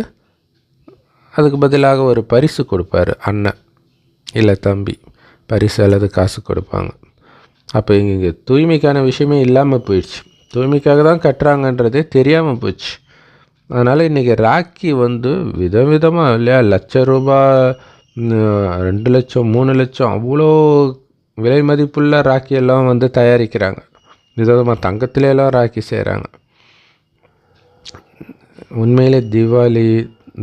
அதுக்கு பதிலாக ஒரு பரிசு கொடுப்பார் அண்ணன் இல்லை தம்பி, பரிசு அல்லது காசு கொடுப்பாங்க. அப்போ இங்கே தூய்மைக்கான விஷயமே இல்லாமல் போயிடுச்சு. தூய்மைக்காக தான் கட்டுறாங்கன்றதே தெரியாமல் போச்சு. அதனால் இன்றைக்கி ராக்கி விதவிதமாக இல்லையா, ₹1,00,000 2,00,000 3,00,000 அவ்வளோ விலை மதிப்புள்ள ராக்கியெல்லாம் தயாரிக்கிறாங்க. விதவிதமாக தங்கத்திலெல்லாம் ராக்கி செய்கிறாங்க. உண்மையிலே தீபாவளி,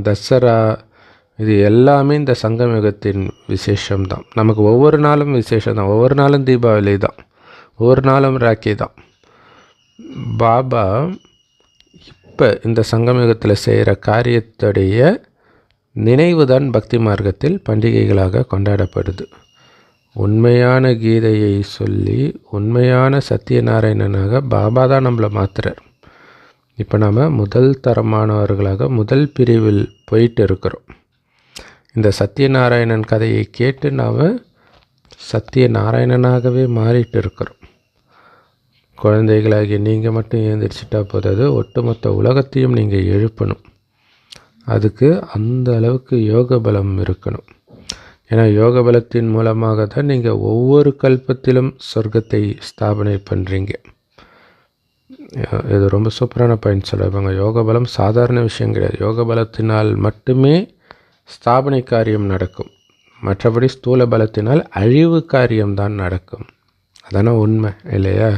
தசரா இது எல்லாமே இந்த சங்கமயுகத்தின் விசேஷம்தான். நமக்கு ஒவ்வொரு நாளும் விசேஷம்தான். ஒவ்வொரு நாளும் தீபாவளி தான், ஒவ்வொரு நாளும் ராக்கி தான். பாபா இப்போ இந்த சங்கமயுகத்தில் செய்கிற காரியத்துடைய நினைவு தான் பக்தி மார்க்கத்தில் பண்டிகைகளாக கொண்டாடப்படுது. உண்மையான கீதையை சொல்லி உண்மையான சத்தியநாராயணனாக பாபா தான் நம்மளை மாற்றுறார். இப்போ நாம் முதல் தரமானவர்களாக முதல் பிரிவில் போயிட்டு இருக்கிறோம். இந்த சத்தியநாராயணன் கதையை கேட்டு நாம் சத்தியநாராயணனாகவே மாறிட்டு இருக்கிறோம். குழந்தைகளாகி நீங்கள் மட்டும் எழுந்திரிச்சிட்டா போதாது, ஒட்டுமொத்த உலகத்தையும் நீங்கள் எழுப்பணும். அதுக்கு அந்த அளவுக்கு யோக பலம் இருக்கணும். ஏன்னா யோக பலத்தின் மூலமாக தான் நீங்கள் ஒவ்வொரு கல்பத்திலும் சொர்க்கத்தை ஸ்தாபனை பண்ணுறீங்க. இது ரொம்ப சூப்பரான பாயிண்ட் சொல்லுவாங்க. யோக பலம் சாதாரண விஷயம் கிடையாது. யோக பலத்தினால் மட்டுமே ஸ்தாபனை காரியம் நடக்கும். மற்றபடி ஸ்தூல பலத்தினால் அழிவு காரியம்தான் நடக்கும். அதான உண்மை இல்லையா?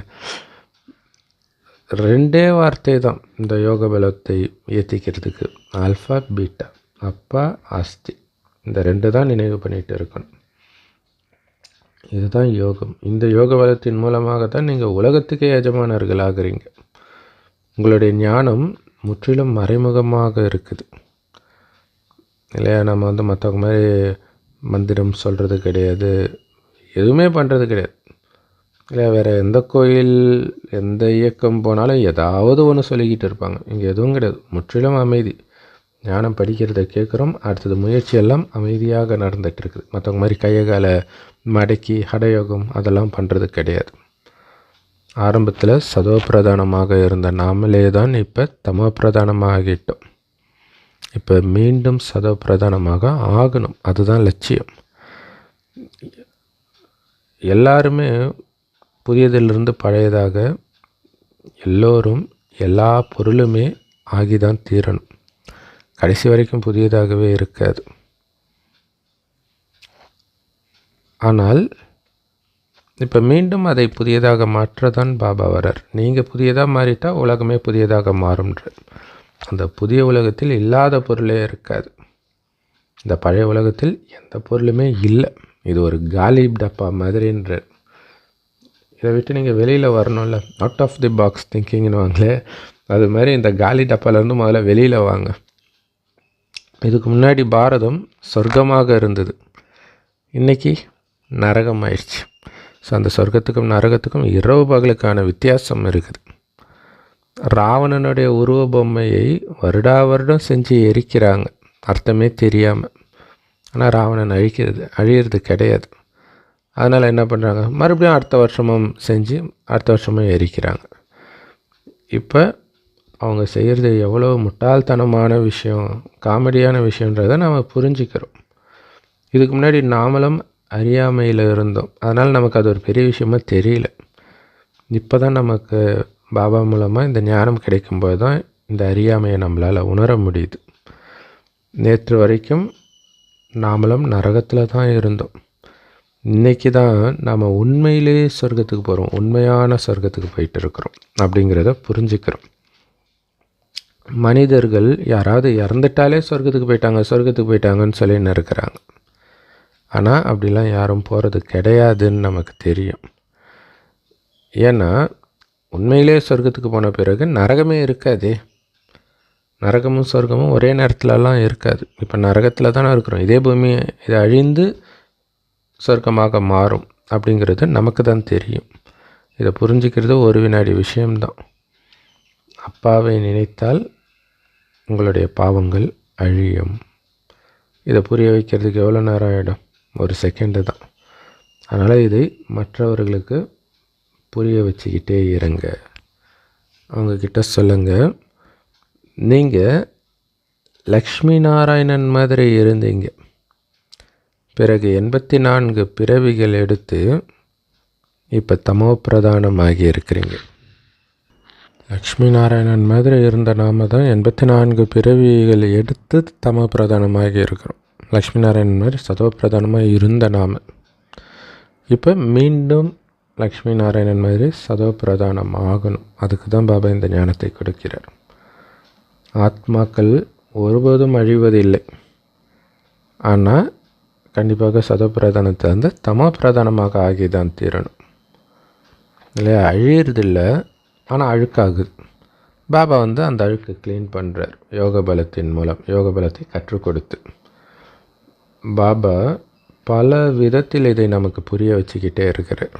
2 வார்த்தை தான் இந்த யோக பலத்தை ஏற்றிக்கிறதுக்கு. ஆல்ஃபா, பீட்டா, அப்பா, ஆஸ்தி. இந்த 2 தான் நினைவு பண்ணிகிட்டு இருக்கணும். இதுதான் யோகம். இந்த யோக பலத்தின் மூலமாக தான் நீங்கள் உலகத்துக்கே எஜமானர்கள் ஆகிறீங்க. உங்களுடைய ஞானம் முற்றிலும் மறைமுகமாக இருக்குது இல்லையா? நம்ம மற்றவங்க மாதிரி மந்திரம் சொல்கிறது கிடையாது, எதுவுமே பண்ணுறது கிடையாது இல்லை. வேறு எந்த கோயில் எந்த இயக்கம் போனாலும் ஏதாவது ஒன்று சொல்லிக்கிட்டு இருப்பாங்க. இங்கே எதுவும் கிடையாது. முற்றிலும் அமைதி. ஞானம் படிக்கிறத கேட்குறோம், அடுத்தது முயற்சியெல்லாம் அமைதியாக நடந்துகிட்டு இருக்குது. மற்றவங்க மாதிரி கையை காலை மடக்கி ஹடயோகம் அதெல்லாம் பண்ணுறது கிடையாது. ஆரம்பத்தில் சதோ பிரதானமாக இருந்த நாமளே தான் இப்போ தமோ பிரதானமாக ஆகிட்டோம். இப்போ மீண்டும் சதோ பிரதானமாக ஆகணும். அதுதான் லட்சியம். எல்லாருமே புதியதிலிருந்து பழையதாக எல்லோரும் எல்லா பொருளுமே ஆகிதான் தீரணும். கடைசி வரைக்கும் புதியதாகவே இருக்காது. ஆனால் இப்போ மீண்டும் அதை புதியதாக மாற்றதான் பாபா வரார். நீங்கள் புதியதாக மாறிட்டால் உலகமே புதியதாக மாறும்ன்ற. அந்த புதிய உலகத்தில் இல்லாத பொருளே இருக்காது. இந்த பழைய உலகத்தில் எந்த பொருளுமே இல்லை. இது ஒரு காலி டப்பா மாதிரின்ற. இதை விட்டு நீங்கள் வெளியில் வரணும்ல, அவுட் ஆஃப் தி பாக்ஸ் திங்கிங்னு வாங்களே, அது மாதிரி இந்த காலி டப்பாலேருந்து முதல்ல வெளியில் வாங்க. இதுக்கு முன்னாடி பாரதம் சொர்க்கமாக இருந்தது, இன்றைக்கி நரகம் ஆயிடுச்சு. ஸோ அந்த சொர்க்கத்துக்கும் நரகத்துக்கும் இரவு பகலுக்கான வித்தியாசம் இருக்குது. ராவணனுடைய உருவ பொம்மையை வருடம் செஞ்சு எரிக்கிறாங்க, அர்த்தமே தெரியாமல். ஆனால் ராவணன் அழியிறது கிடையாது. அதனால் என்ன பண்ணுறாங்க, மறுபடியும் அடுத்த வருஷமும் செஞ்சு அடுத்த வருஷமும் எரிக்கிறாங்க. இப்போ அவங்க செய்கிறது எவ்வளோ முட்டாள்தனமான விஷயம், காமெடியான விஷயன்றதை நாம் புரிஞ்சுக்கிறோம். இதுக்கு முன்னாடி நாமளும் அறியாமையில் இருந்தோம். அதனால் நமக்கு அது ஒரு பெரிய விஷயமாக தெரியல. இப்போ தான் நமக்கு பாபா மூலமாக இந்த ஞானம் கிடைக்கும்போது தான் இந்த அறியாமையை நம்மளால் உணர முடியுது. நேற்று வரைக்கும் நாமளும் நரகத்தில் தான் இருந்தோம். இன்றைக்கி தான் நாம் உண்மையிலேயே சொர்க்கத்துக்கு போகிறோம், உண்மையான சொர்க்கத்துக்கு போயிட்டு இருக்கிறோம் அப்படிங்கிறத புரிஞ்சுக்கிறோம். மனிதர்கள் யாராவது இறந்துட்டாலே சொர்க்கத்துக்கு போயிட்டாங்கன்னு சொல்லின்னு இருக்கிறாங்க. ஆனால் அப்படிலாம் யாரும் போகிறது கிடையாதுன்னு நமக்கு தெரியும். ஏன்னா உண்மையிலே சொர்க்கத்துக்கு போன பிறகு நரகமே இருக்காதே. நரகமும் சொர்க்கமும் ஒரே நேரத்துலலாம் இருக்காது. இப்போ நரகத்தில் தானே இருக்கிறோம். இதே பூமி இது அழிந்து சொர்க்கமாக மாறும் அப்படிங்கிறது நமக்கு தான் தெரியும். இதை புரிஞ்சுக்கிறது ஒரு வினாடி விஷயம்தான். அப்பாவை நினைத்தால் உங்களுடைய பாவங்கள் அழியும். இதை புரிய வைக்கிறதுக்கு எவ்வளோ நேரம் ஆகிடும்? ஒரு செகண்டு தான். அதனால் இதை மற்றவர்களுக்கு புரிய வச்சுக்கிட்டே இருங்க. அவங்கக்கிட்ட சொல்லுங்கள், நீங்கள் லக்ஷ்மி நாராயணன் மாதிரி இருந்தீங்க, பிறகு 84 பிறவிகள் எடுத்து இப்போ தமோ பிரதானமாகி இருக்கிறீங்க. லக்ஷ்மி நாராயணன் மாதிரி இருந்த நாம தான் 84 பிறவிகள் எடுத்து தமோ பிரதானமாகி இருக்கிறோம். லக்ஷ்மி நாராயணன் மாதிரி சதோ பிரதானமாக இருந்த நாம இப்போ மீண்டும் லக்ஷ்மி நாராயணன் மாதிரி சதோ பிரதானம் ஆகணும். அதுக்கு தான் பாபா இந்த ஞானத்தை கொடுக்கிறார். ஆத்மாக்கள் ஒருபோதும் அழிவதில்லை. ஆனால் கண்டிப்பாக சதோ பிரதானத்தை வந்து தமோ பிரதானமாக ஆகி தான் தீரணும் இல்லையா? அழியறதில்லை, ஆனால் அழுக்காகுது. பாபா வந்து அந்த அழுக்கு க்ளீன் பண்ணுறார் யோக பலத்தின் மூலம், யோக பலத்தை கற்றுக் கொடுத்து. பாபா பல விதத்தில் இதை நமக்கு புரிய வச்சுக்கிட்டே இருக்கிறார்.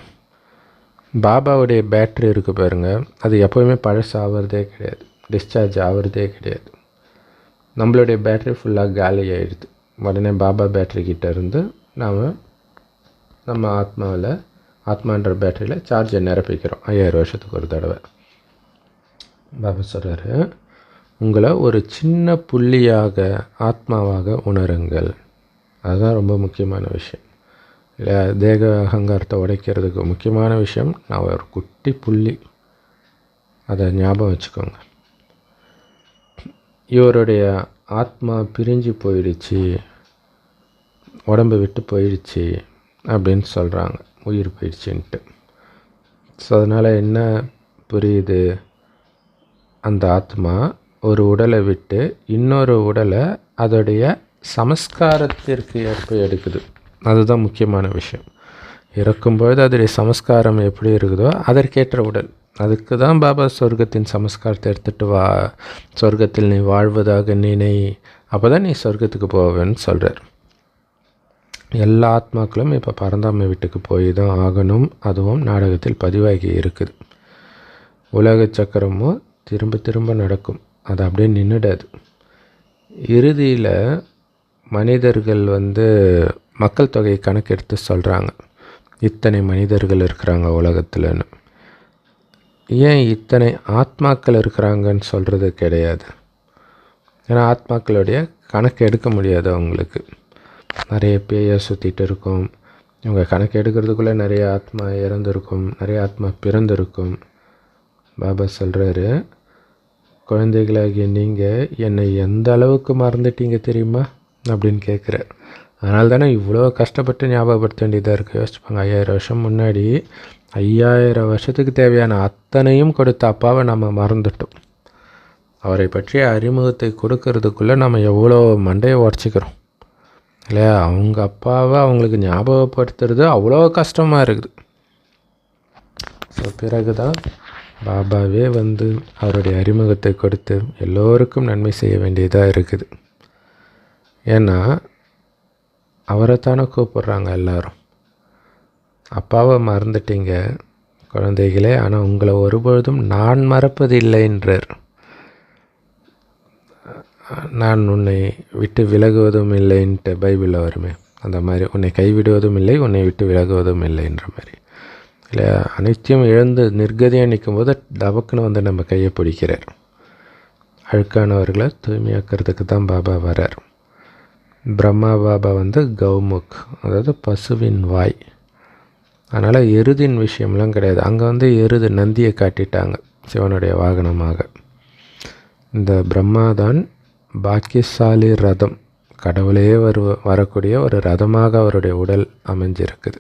பாபாவுடைய பேட்ரி இருக்குது பாருங்கள், அது எப்போவுமே பழசு ஆகிறதே கிடையாது, டிஸ்சார்ஜ் ஆகிறதே கிடையாது. நம்மளுடைய பேட்ரி ஃபுல்லாக காலி ஆகிடுது. உடனே பாபா பேட்ரி கிட்டே இருந்து நம்ம ஆத்மான்ற பேட்டரியில் சார்ஜை நிரப்பிக்கிறோம் 5000 வருஷத்துக்கு ஒரு தடவை. பாபா சொல்கிறாரு, உங்களை ஒரு சின்ன புள்ளியாக ஆத்மாவாக உணருங்கள். அதுதான் ரொம்ப முக்கியமான விஷயம் இல்லையா? தேக அகங்காரத்தை உடைக்கிறதுக்கு முக்கியமான விஷயம் நான் ஒரு குட்டி புள்ளி, அதை ஞாபகம் வச்சுக்கோங்க. இவருடைய ஆத்மா பிரிஞ்சு போயிடுச்சு, உடம்பை விட்டு போயிடுச்சு அப்படின்னு சொல்கிறாங்க, உயிர் போயிடுச்சுன்ட்டு. ஸோ அதனால் என்ன புரியுது? அந்த ஆத்மா ஒரு உடலை விட்டு இன்னொரு உடலை அதோடைய சமஸ்காரத்திற்கு ஏற்ப எடுக்குது. அதுதான் முக்கியமான விஷயம். இறக்கும்பொழுது அதோடைய சமஸ்காரம் எப்படி இருக்குதோ அதற்கேற்ற உடல். அதுக்கு தான் பாபா சொர்க்கத்தின் சமஸ்காரத்தை எடுத்துகிட்டு வா, சொர்க்கத்தில் நீ வாழ்வதாக நினை, அப்போ தான் நீ சொர்க்கத்துக்கு போவேன்னு சொல்கிறார். எல்லா ஆத்மாக்களும் இப்போ பரந்தாமை வீட்டுக்கு போய் தான் ஆகணும். அதுவும் நாடகத்தில் பதிவாகி இருக்குது. உலக சக்கரமும் திரும்ப திரும்ப நடக்கும், அது அப்படியே நின்றுடாது. இறுதியில் மனிதர்கள் வந்து மக்கள் தொகையை கணக்கெடுத்து சொல்கிறாங்க, இத்தனை மனிதர்கள் இருக்கிறாங்க உலகத்தில்னு. ஏன் இத்தனை ஆத்மாக்கள் இருக்கிறாங்கன்னு சொல்கிறது கிடையாது. ஏன்னா ஆத்மாக்களுடைய கணக்கு எடுக்க முடியாது. அவங்களுக்கு நிறைய பேயை சுற்றிட்டு இருக்கும். இவங்க கணக்கு எடுக்கிறதுக்குள்ளே நிறைய ஆத்மா இறந்துருக்கும், நிறைய ஆத்மா பிறந்திருக்கும். பாபா சொல்கிறாரு, குழந்தைகளாகிய நீங்கள் என்னை எந்த அளவுக்கு மறந்துட்டீங்க தெரியுமா அப்படின்னு கேட்குறார். அதனால தானே இவ்வளோ கஷ்டப்பட்டு ஞாபகப்படுத்த வேண்டியதாக இருக்குது. யோசிச்சுப்பாங்க, 5000 வருஷம் முன்னாடி 5000 வருஷத்துக்கு தேவையான அத்தனையும் கொடுத்த அப்பாவை நம்ம மறந்துட்டோம். அவரை பற்றிய அறிமுகத்தை கொடுக்கறதுக்குள்ளே நம்ம எவ்வளோ மண்டையை உடச்சிக்கிறோம் இல்லையா? அவங்க அப்பாவை அவங்களுக்கு ஞாபகப்படுத்துறது அவ்வளோ கஷ்டமாக இருக்குது. ஸோ பிறகு தான் பாபாவே வந்து அவருடைய அறிமுகத்தை கொடுத்து எல்லோருக்கும் நன்மை செய்ய வேண்டியதாக இருக்குது. ஏன்னா அவரைத்தானே கூப்பிட்றாங்க எல்லாரும். அப்பாவை மறந்துட்டீங்க குழந்தைகளே, ஆனால் உங்களை ஒருபொழுதும் நான் மறப்பதில்லைன்றார். நான் உன்னை விட்டு விலகுவதும் இல்லைன்ட்டு பைபிளில் வருமே, அந்த மாதிரி உன்னை கைவிடுவதும் இல்லை, உன்னை விட்டு விலகுவதும் இல்லைன்ற மாதிரி இல்லை. அனைத்தையும் இழந்து நிர்கதியாக நிற்கும்போது டபக்குன்னு வந்து நம்ம கையை பிடிக்கிறார். அழுக்கானவர்களை தூய்மையாக்கிறதுக்கு தான் பாபா வரார். பிரம்மா பாபா வந்து கௌமுக், அதாவது பசுவின் வாய். அதனால் எருதின் விஷயம்லாம் கிடையாது. அங்கே வந்து எருது நந்தியை காட்டிட்டாங்க சிவனுடைய வாகனமாக. இந்த பிரம்மா தான் பாக்கியசாலி ரதம், கடவுளே வரக்கூடிய ஒரு ரதமாக அவருடைய உடல் அமைஞ்சிருக்குது.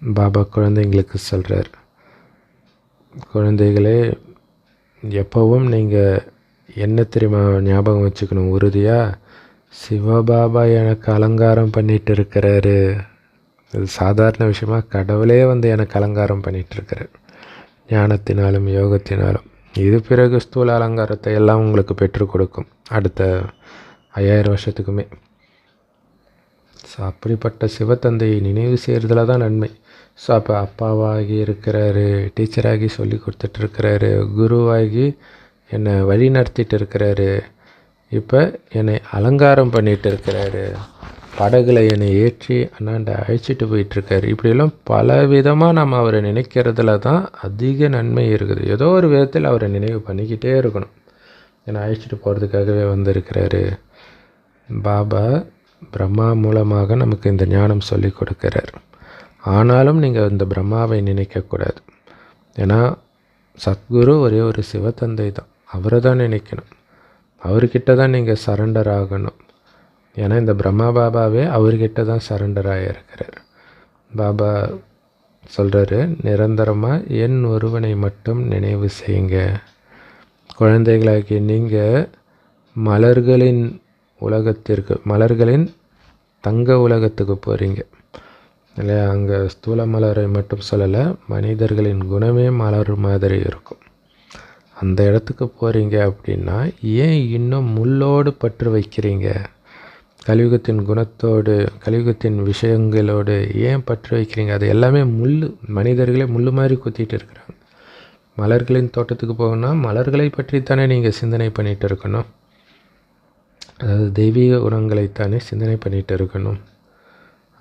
பாபா குழந்தைங்களுக்கு சொல்கிறார், குழந்தைகளே எப்போவும் நீங்கள் என்ன தெரியுமா ஞாபகம் வச்சுக்கணும் உறுதியாக, சிவபாபா எனக்கு அலங்காரம் பண்ணிகிட்டு இருக்கிறாரு. இது சாதாரண விஷயமா, கடவுளே வந்து எனக்கு அலங்காரம் பண்ணிகிட்ருக்கிறார் ஞானத்தினாலும் யோகத்தினாலும். இது பிறகு ஸ்தூல அலங்காரத்தை எல்லாம் உங்களுக்கு பெற்றுக் கொடுக்கும் அடுத்த 5000 வருஷத்துக்குமே. ஸோ அப்படிப்பட்ட சிவத்தந்தையை நினைவு செய்கிறதுல தான் நன்மை. ஸோ அப்போ அப்பாவாகி இருக்கிறாரு, டீச்சராகி சொல்லி கொடுத்துட்ருக்கிறாரு, குருவாகி என்னை வழி நடத்திட்டு இருக்கிறாரு, இப்போ என்னை அலங்காரம் பண்ணிகிட்டு இருக்கிறாரு, படகுல என்னை ஏற்றி அண்ணாண்ட அழைச்சிட்டு போயிட்டுருக்காரு. இப்படியெல்லாம் பல விதமாக நம்ம அவரை நினைக்கிறதுல தான் அதிக நன்மை இருக்குது. ஏதோ ஒரு விதத்தில் அவரை நினைவு பண்ணிக்கிட்டே இருக்கணும். என்னை அழைச்சிட்டு போகிறதுக்காகவே வந்திருக்கிறாரு. பாபா பிரம்மா மூலமாக நமக்கு இந்த ஞானம் சொல்லி கொடுக்கிறார். ஆனாலும் நீங்கள் இந்த பிரம்மாவை நினைக்கக்கூடாது. ஏன்னா சத்குரு ஒரே ஒரு சிவத்தந்தை தான், அவரை தான் நினைக்கணும். அவர்கிட்ட தான் நீங்கள் சரண்டர் ஆகணும். ஏன்னா இந்த பிரம்மா பாபாவே அவர்கிட்ட தான் சரண்டர் ஆகியிருக்கிறார். பாபா சொல்கிறாரு, நிரந்தரமாக என் ஒருவனை மட்டும் நினைவு செய்யுங்க. குழந்தைகளாகி நீங்கள் மலர்களின் உலகத்திற்கு, மலர்களின் தங்க உலகத்துக்கு போகிறீங்க இல்லையா? அங்கே ஸ்தூல மலரை மட்டும் சொல்லலை, மனிதர்களின் குணமே மலர் மாதிரி இருக்கும். அந்த இடத்துக்கு போகிறீங்க அப்படின்னா ஏன் இன்னும் முள்ளோடு பற்று வைக்கிறீங்க? கலியுகத்தின் குணத்தோடு, கலியுகத்தின் விஷயங்களோடு ஏன் பற்று வைக்கிறீங்க? அது எல்லாமே முள், மனிதர்களே முள் மாதிரி குத்திட்டு இருக்கிறாங்க. மலர்களின் தோட்டத்துக்கு போகணும்னா மலர்களை பற்றி தானே நீங்கள் சிந்தனை பண்ணிகிட்டு இருக்கணும். அதாவது தெய்வீக குணங்களைத்தானே சிந்தனை பண்ணிகிட்டு இருக்கணும்.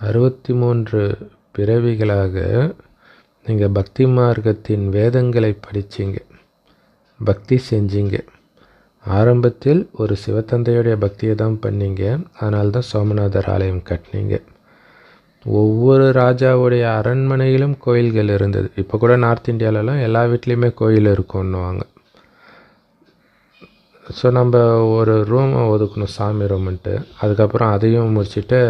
63 பிறவிகளாக நீங்கள் பக்தி மார்க்கத்தின் வேதங்களை படிச்சிங்க, பக்தி செஞ்சீங்க. ஆரம்பத்தில் ஒரு சிவத்தந்தையுடைய பக்தியை தான் பண்ணீங்க. அதனால தான் சோமநாதர் ஆலயம் கட்டினீங்க. ஒவ்வொரு ராஜாவுடைய அரண்மனையிலும் கோயில்கள் இருந்தது. இப்போ கூட நார்த் இந்தியாவிலலாம் எல்லா வீட்லேயுமே கோயில் இருக்கும்னுவாங்க. ஸோ நம்ம ஒரு ரூமை ஒதுக்கணும் சாமி ரூமுன்ட்டு. அதுக்கப்புறம் அதையும் முடிச்சுட்டு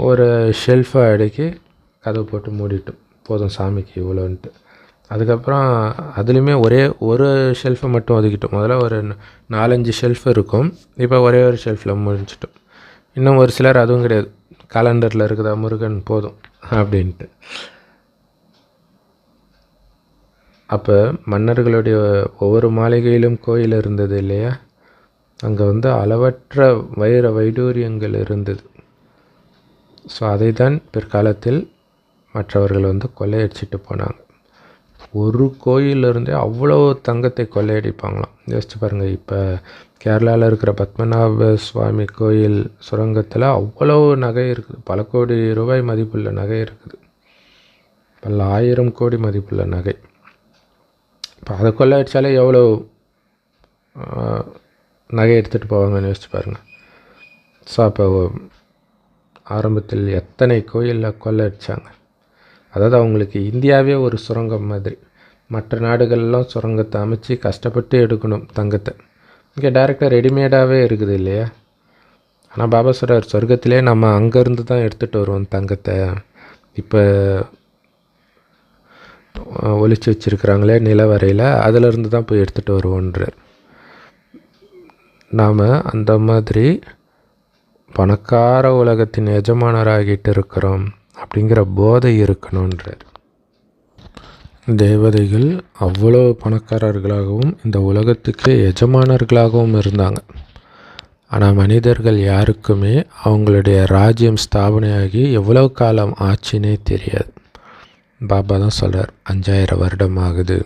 ஒரு ஷெல்ஃபை அடுக்கி கதவு போட்டு மூடிட்டோம், போதும் சாமிக்கு இவ்வளோன்ட்டு. அதுக்கப்புறம் அதுலேயுமே ஒரே ஒரு ஷெல்ஃபை மட்டும் ஒதுக்கிட்டோம். முதல்ல ஒரு 4-5 ஷெல்ஃப் இருக்கும், இப்போ ஒரே ஒரு ஷெல்ஃபில் முடிச்சிட்டோம். இன்னும் ஒரு சிலர் அதுவும் கிடையாது, கேலண்டரில் இருக்குதா முருகன் போதும் அப்படின்ட்டு. அப்போ மன்னர்களுடைய ஒவ்வொரு மாளிகையிலும் கோயில் இருந்தது இல்லையா? அங்கே அளவற்ற வைர வைடூரியங்கள் இருந்தது. ஸோ அதை தான் பிற்காலத்தில் மற்றவர்கள் கொள்ளையடிச்சிட்டு போனாங்க. ஒரு கோயிலிருந்தே அவ்வளோ தங்கத்தை கொள்ளையடிப்பாங்களாம். யோசிச்சு பாருங்கள், இப்போ கேரளாவில் இருக்கிற பத்மநாப சுவாமி கோயில் சுரங்கத்தில் அவ்வளோ நகை இருக்குது. பல கோடி ரூபாய் மதிப்புள்ள நகை இருக்குது, பல 1000 கோடி மதிப்புள்ள நகை. இப்போ அதை கொள்ளையடித்தாலே எவ்வளோ நகை எடுத்துகிட்டு போவாங்கன்னு யோசிச்சு பாருங்கள். ஸோ அப்போ ஆரம்பத்தில் எத்தனை கோயிலில் கொள்ளையடிச்சாங்க. அதாவது அவங்களுக்கு இந்தியாவே ஒரு சுரங்கம் மாதிரி. மற்ற நாடுகள்லாம் சுரங்கத்தை அமைச்சு கஷ்டப்பட்டு எடுக்கணும் தங்கத்தை. இங்கே டைரெக்டாக ரெடிமேடாகவே இருக்குது இல்லையா? ஆனால் பாபா சொல்கிறார், சொர்க்கத்திலே நம்ம அங்கேருந்து தான் எடுத்துகிட்டு வருவோம் தங்கத்தை. இப்போ ஒழிச்சு வச்சுருக்குறாங்களே நிலவரையில், அதிலிருந்து தான் போய் எடுத்துகிட்டு வருவோன்றார். நாம் அந்த மாதிரி பணக்கார உலகத்தின் எஜமானராகிட்டு இருக்கிறோம் அப்படிங்கிற போதை இருக்கணுன்றார். தேவதைகள் அவ்வளோ பணக்காரர்களாகவும் இந்த உலகத்துக்கு எஜமானர்களாகவும் இருந்தாங்க. ஆனால் மனிதர்கள் யாருக்குமே அவங்களுடைய ராஜ்யம் ஸ்தாபனையாகி எவ்வளோ காலம் ஆச்சுன்னே தெரியாது. பாபா தான் சொல்கிறார், 5000 வருடம் ஆகுது,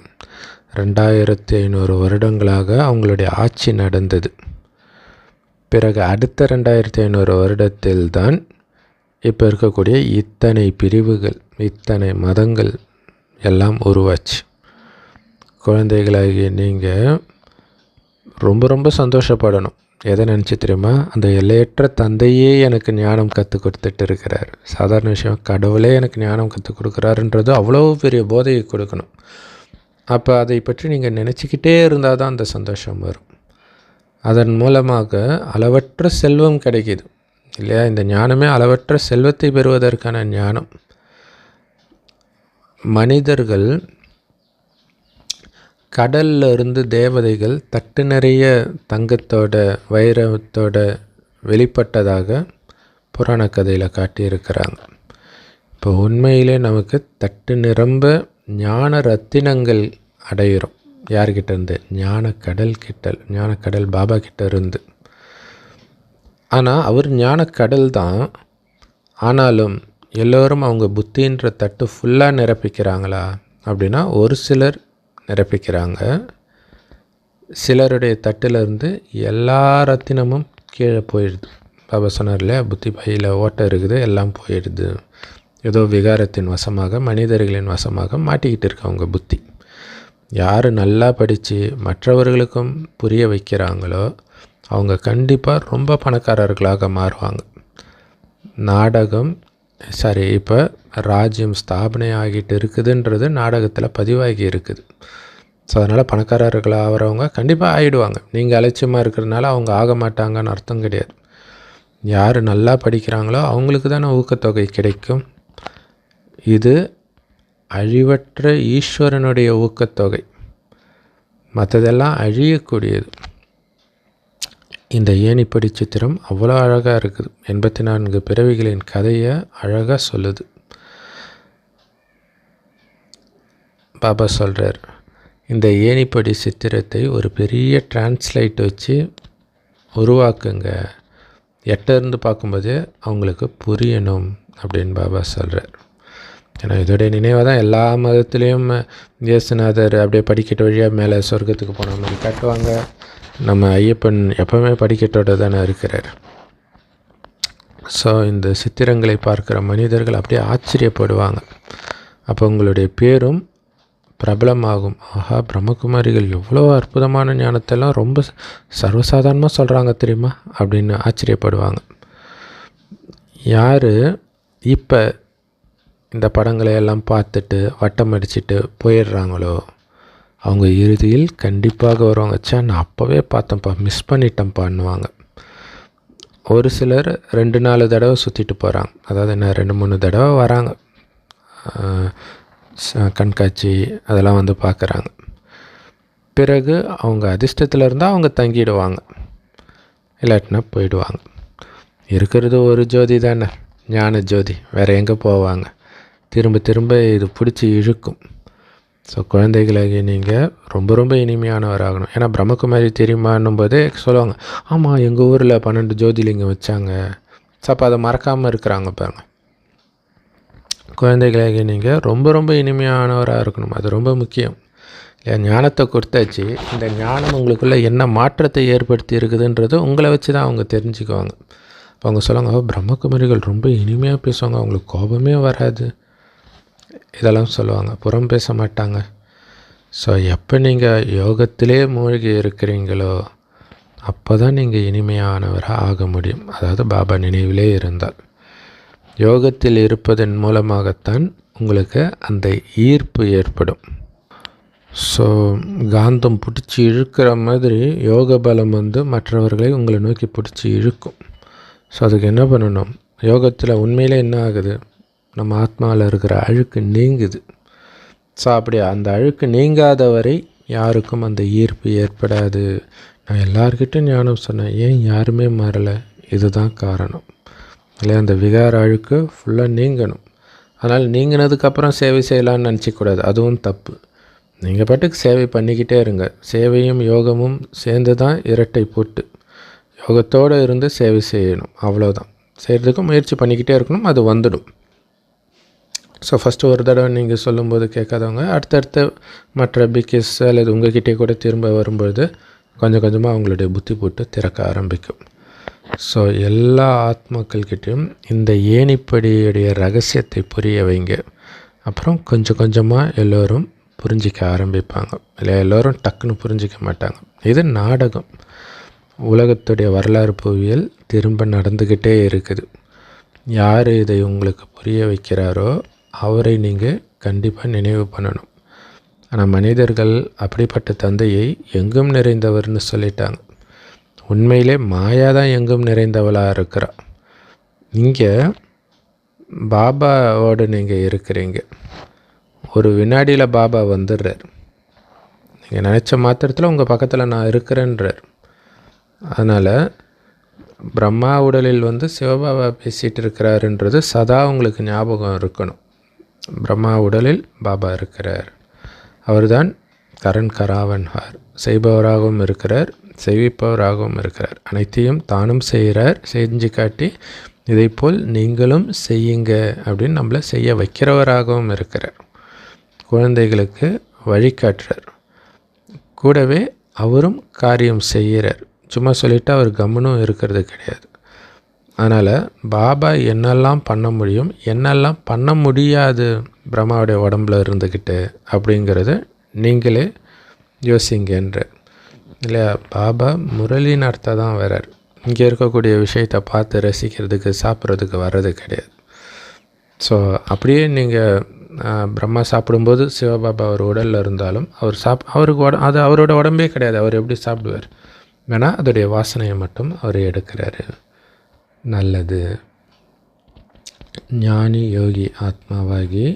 2500 வருடங்களாக அவங்களுடைய ஆட்சி நடந்தது. பிறகு அடுத்த 2500 வருடத்தில் தான் இப்போ இருக்கக்கூடிய இத்தனை பிரிவுகள், இத்தனை மதங்கள் எல்லாம் உருவாச்சு. குழந்தைகளாகிய நீங்கள் ரொம்ப ரொம்ப சந்தோஷப்படணும். எதை நினச்சி தெரியுமா? அந்த எல்லையற்ற தந்தையே எனக்கு ஞானம் கற்றுக் கொடுத்துட்டு இருக்கிறார். சாதாரண விஷயம், கடவுளே எனக்கு ஞானம் கற்றுக் கொடுக்குறாருன்றது அவ்வளோ பெரிய போதையை கொடுக்கணும். அப்போ அதை பற்றி நீங்கள் நினச்சிக்கிட்டே இருந்தால் தான் அந்த சந்தோஷம் வரும். அதன் மூலமாக அளவற்ற செல்வம் கிடைக்கிது இல்லையா? இந்த ஞானமே அளவற்ற செல்வத்தை பெறுவதற்கான ஞானம். மனிதர்கள் கடல்ல இருந்து தேவதைகள் தட்டு நிறைய தங்கத்தோட வைரத்தோட வெளிப்பட்டதாக புராண கதையில் காட்டியிருக்கிறாங்க. இப்போ உண்மையிலே நமக்கு தட்டு நிரம்ப ஞான ரத்தினங்கள் அடையிறோம். யார்கிட்ட இருந்து? ஞானக்கடல் பாபா கிட்ட இருந்து. ஆனால் அவர் ஞானக்கடல் தான். ஆனாலும் எல்லோரும் அவங்க புத்தின்ற தட்டு ஃபுல்லாக நிரப்பிக்கிறாங்களா அப்படின்னா ஒரு சிலர் நிரப்பிக்கிறாங்க. சிலருடைய தட்டிலிருந்து எல்லா ரத்தினமும் கீழே போயிடுது. பாபா சொன்னார் இல்லையா, புத்தி பையில் ஓட்டை இருக்குது, எல்லாம் போயிடுது. ஏதோ விகாரத்தின் வசமாக, மனிதர்களின் வசமாக மாட்டிக்கிட்டு இருக்கு அவங்க புத்தி. யார் நல்லா படித்து மற்றவர்களுக்கும் புரிய வைக்கிறாங்களோ அவங்க கண்டிப்பாக ரொம்ப பணக்காரர்களாக மாறுவாங்க. நாடகம் இப்போ ராஜ்யம் ஸ்தாபனை ஆகிட்டு இருக்குதுன்றது நாடகத்தில் பதிவாகி இருக்குது. ஸோ அதனால் பணக்காரர்கள் ஆகிறவங்க கண்டிப்பாக ஆகிடுவாங்க. நீங்கள் அலட்சியமாக இருக்கிறதுனால அவங்க ஆக மாட்டாங்கன்னு அர்த்தம் கிடையாது. யார் நல்லா படிக்கிறாங்களோ அவங்களுக்கு தானே ஊக்கத்தொகை கிடைக்கும். இது அழிவற்ற ஈஸ்வரனுடைய ஊக்கத்தொகை, மற்றதெல்லாம் அழியக்கூடியது. இந்த ஏணிப்படி சித்திரம் அவ்வளோ அழகாக இருக்குது. 84 பிறவிகளின் கதையை அழகாக சொல்லுது. பாபா சொல்கிறார், இந்த ஏணிப்படி சித்திரத்தை ஒரு பெரிய டிரான்ஸ்லைட் வச்சு உருவாக்குங்க, எட்டேருந்து பார்க்கும்போதே அவங்களுக்கு புரியணும் அப்படின்னு பாபா சொல்கிறார். ஏன்னா இதோடைய நினைவாக தான் எல்லா மதத்துலேயும் இயேசுநாதர் அப்படியே படிக்கட்டு வழியாக மேலே சொர்க்கத்துக்கு போன மாதிரி காட்டுவாங்க. நம்ம ஐயப்பன் எப்போவுமே படிக்கட்டோடு தானே இருக்கிறார். ஸோ இந்த சித்திரங்களை பார்க்குற மனிதர்கள் அப்படியே ஆச்சரியப்படுவாங்க. அப்போ உங்களுடைய பேரும் பிரபலமாகும். ஆஹா, பிரம்மகுமாரிகள் எவ்வளோ அற்புதமான ஞானத்தெல்லாம் ரொம்ப சர்வசாதாரணமாக சொல்கிறாங்க தெரியுமா அப்படின்னு ஆச்சரியப்படுவாங்க. யார் இப்போ இந்த படங்களை எல்லாம் பார்த்துட்டு வட்டம் அடிச்சுட்டு போயிடுறாங்களோ அவங்க இறுதியில் கண்டிப்பாக வருவாங்க. நான் அப்போவே பார்த்தேன்ப்பா, மிஸ் பண்ணிட்டேன்ப்பான்னுவாங்க. ஒரு சிலர் 2-4 தடவை சுற்றிட்டு போகிறாங்க. அதாவது என்ன, 2-3 தடவை வராங்க, கண்காட்சி அதெல்லாம் வந்து பார்க்குறாங்க. பிறகு அவங்க அதிர்ஷ்டத்தில் இருந்தால் அவங்க தங்கிடுவாங்க, இல்லாட்டினா போயிடுவாங்க. இருக்கிறது ஒரு ஜோதி தானே, ஞான ஜோதி, வேறு எங்கே போவாங்க? திரும்ப திரும்ப இது பிடிச்சி இழுக்கும். ஸோ குழந்தைகளாகி நீங்கள் ரொம்ப ரொம்ப இனிமையானவராகணும். ஏன்னா பிரம்மகுமாரி தெரியுமான்னும் போதே சொல்லுவாங்க, ஆமாம் எங்கள் ஊரில் 12 ஜோதிலிங்கம் வச்சாங்க. ஸோ அப்போ அதை மறக்காமல் இருக்கிறாங்க பாருங்கள். குழந்தைகளாகி நீங்கள் ரொம்ப ரொம்ப இனிமையானவராக இருக்கணும், அது ரொம்ப முக்கியம். ஞானத்தை கொடுத்தாச்சு, இந்த ஞானம் உங்களுக்குள்ளே என்ன மாற்றத்தை ஏற்படுத்தி இருக்குதுன்றது உங்களை வச்சு தான் அவங்க தெரிஞ்சுக்குவாங்க. இப்போ அவங்க சொல்லுவாங்க, பிரம்மகுமாரிகள் ரொம்ப இனிமையாக பேசுவாங்க, அவங்களுக்கு கோபமே வராது, இதெல்லாம் சொல்லுவாங்க, புறம் பேச மாட்டாங்க. ஸோ எப்போ நீங்கள் யோகத்திலே மூழ்கி இருக்கிறீங்களோ அப்போ தான் நீங்கள் இனிமையானவராக ஆக முடியும். அதாவது பாபா நினைவிலே இருந்தால். யோகத்தில் இருப்பதன் மூலமாகத்தான் உங்களுக்கு அந்த ஈர்ப்பு ஏற்படும். ஸோ காந்தம் பிடிச்சி இழுக்கிற மாதிரி யோக பலம் வந்து மற்றவர்களை உங்களை நோக்கி பிடிச்சி இழுக்கும். ஸோ அதுக்கு என்ன பண்ணணும்? யோகத்தில் உண்மையிலே என்ன ஆகுது, நம்ம ஆத்மாவில் இருக்கிற அழுக்கு நீங்குது. ஸோ அப்படி அந்த அழுக்கு நீங்காத வரை யாருக்கும் அந்த ஈர்ப்பு ஏற்படாது. நான் எல்லார்கிட்டையும் ஞானம் சொன்னேன், ஏன் யாருமே மாறலை? இதுதான் காரணம் இல்லையா? அந்த விகார அழுக்கு ஃபுல்லாக நீங்கணும். அதனால் நீங்கினதுக்கப்புறம் சேவை செய்யலான்னு நினச்சிக்கூடாது, அதுவும் தப்பு. நீங்கள் பாட்டுக்கு சேவை பண்ணிக்கிட்டே இருங்க. சேவையும் யோகமும் சேர்ந்து தான் இரட்டை போட்டு, யோகத்தோடு இருந்து சேவை செய்யணும், அவ்வளோதான். செய்கிறதுக்கு முயற்சி பண்ணிக்கிட்டே இருக்கணும், அது வந்துடும். ஸோ ஃபஸ்ட்டு ஒரு தடவை நீங்கள் சொல்லும்போது கேட்காதவங்க அடுத்தடுத்து மற்ற பிகேஸ் அல்லது உங்கள்கிட்டே கூட திரும்ப வரும்பொழுது கொஞ்சம் கொஞ்சமாக அவங்களுடைய புத்தி போட்டு திறக்க ஆரம்பிக்கும். ஸோ எல்லா ஆத்மாக்கள்கிட்டையும் இந்த ஏணிப்படியுடைய ரகசியத்தை புரிய வைங்க. அப்புறம் கொஞ்சம் கொஞ்சமாக எல்லோரும் புரிஞ்சிக்க ஆரம்பிப்பாங்க. இல்லை எல்லோரும் டக்குன்னு புரிஞ்சிக்க மாட்டாங்க. இது நாடகம். உலகத்துடைய வரலாறு புவியியல் திரும்ப நடந்துக்கிட்டே இருக்குது. யார் இதை உங்களுக்கு புரிய வைக்கிறாரோ அவரை நீங்கள் கண்டிப்பாக நினைவு பண்ணணும். ஆனால் மனிதர்கள் அப்படிப்பட்ட தந்தையை எங்கும் நிறைந்தவர்னு சொல்லிட்டாங்க. உண்மையிலே மாயா தான் எங்கும் நிறைந்தவளாக இருக்கிறா. இங்கே பாபாவோடு நீங்கள் இருக்கிறீங்க. ஒரு வினாடியில் பாபா வந்துடுறார். நீங்கள் நினச்ச மாத்திரத்தில் உங்கள் பக்கத்தில் நான் இருக்கிறேன்றார். அதனால் பிரம்மா உடலில் வந்து சிவபாபா பேசிகிட்டு இருக்கிறாருன்றது சதா உங்களுக்கு ஞாபகம் இருக்கணும். பிரம்மா உடலில் பாபா இருக்கிறார். அவர்தான் கரண் கராவன்ஹார். செய்பவராகவும் இருக்கிறார், செய்விப்பவராகவும் இருக்கிறார். அனைத்தையும் தானும் செய்கிறார், செஞ்சு காட்டி இதைப்போல் நீங்களும் செய்யுங்க அப்படின்னு நம்மளை செய்ய வைக்கிறவராகவும் இருக்கிறார். குழந்தைகளுக்கு வழிகாட்டுறார். கூடவே அவரும் காரியம் செய்கிறார். சும்மா சொல்லிவிட்டு அவர் கம்முனும் இருக்கிறது கிடையாது. அதனால் பாபா என்னெல்லாம் பண்ண முடியும், என்னெல்லாம் பண்ண முடியாது பிரம்மாவுடைய உடம்புல இருந்துக்கிட்டு அப்படிங்கிறத நீங்களே யோசிங்கன்ற. இல்லையா? பாபா முரளின்னு அர்த்தம் தான் வர்றார். இங்கே இருக்கக்கூடிய விஷயத்தை பார்த்து ரசிக்கிறதுக்கு சாப்பிட்றதுக்கு வர்றது கிடையாது. ஸோ அப்படியே நீங்கள் பிரம்மா சாப்பிடும்போது சிவபாபா அவர் உடலில் இருந்தாலும் அவருக்கு அது அவரோட உடம்பே கிடையாது. அவர் எப்படி சாப்பிடுவார்? வேணால் அதோடைய வாசனையை மட்டும் அவர் எடுக்கிறாரு. நல்லது. ஞானி யோகி ஆத்மாவாகி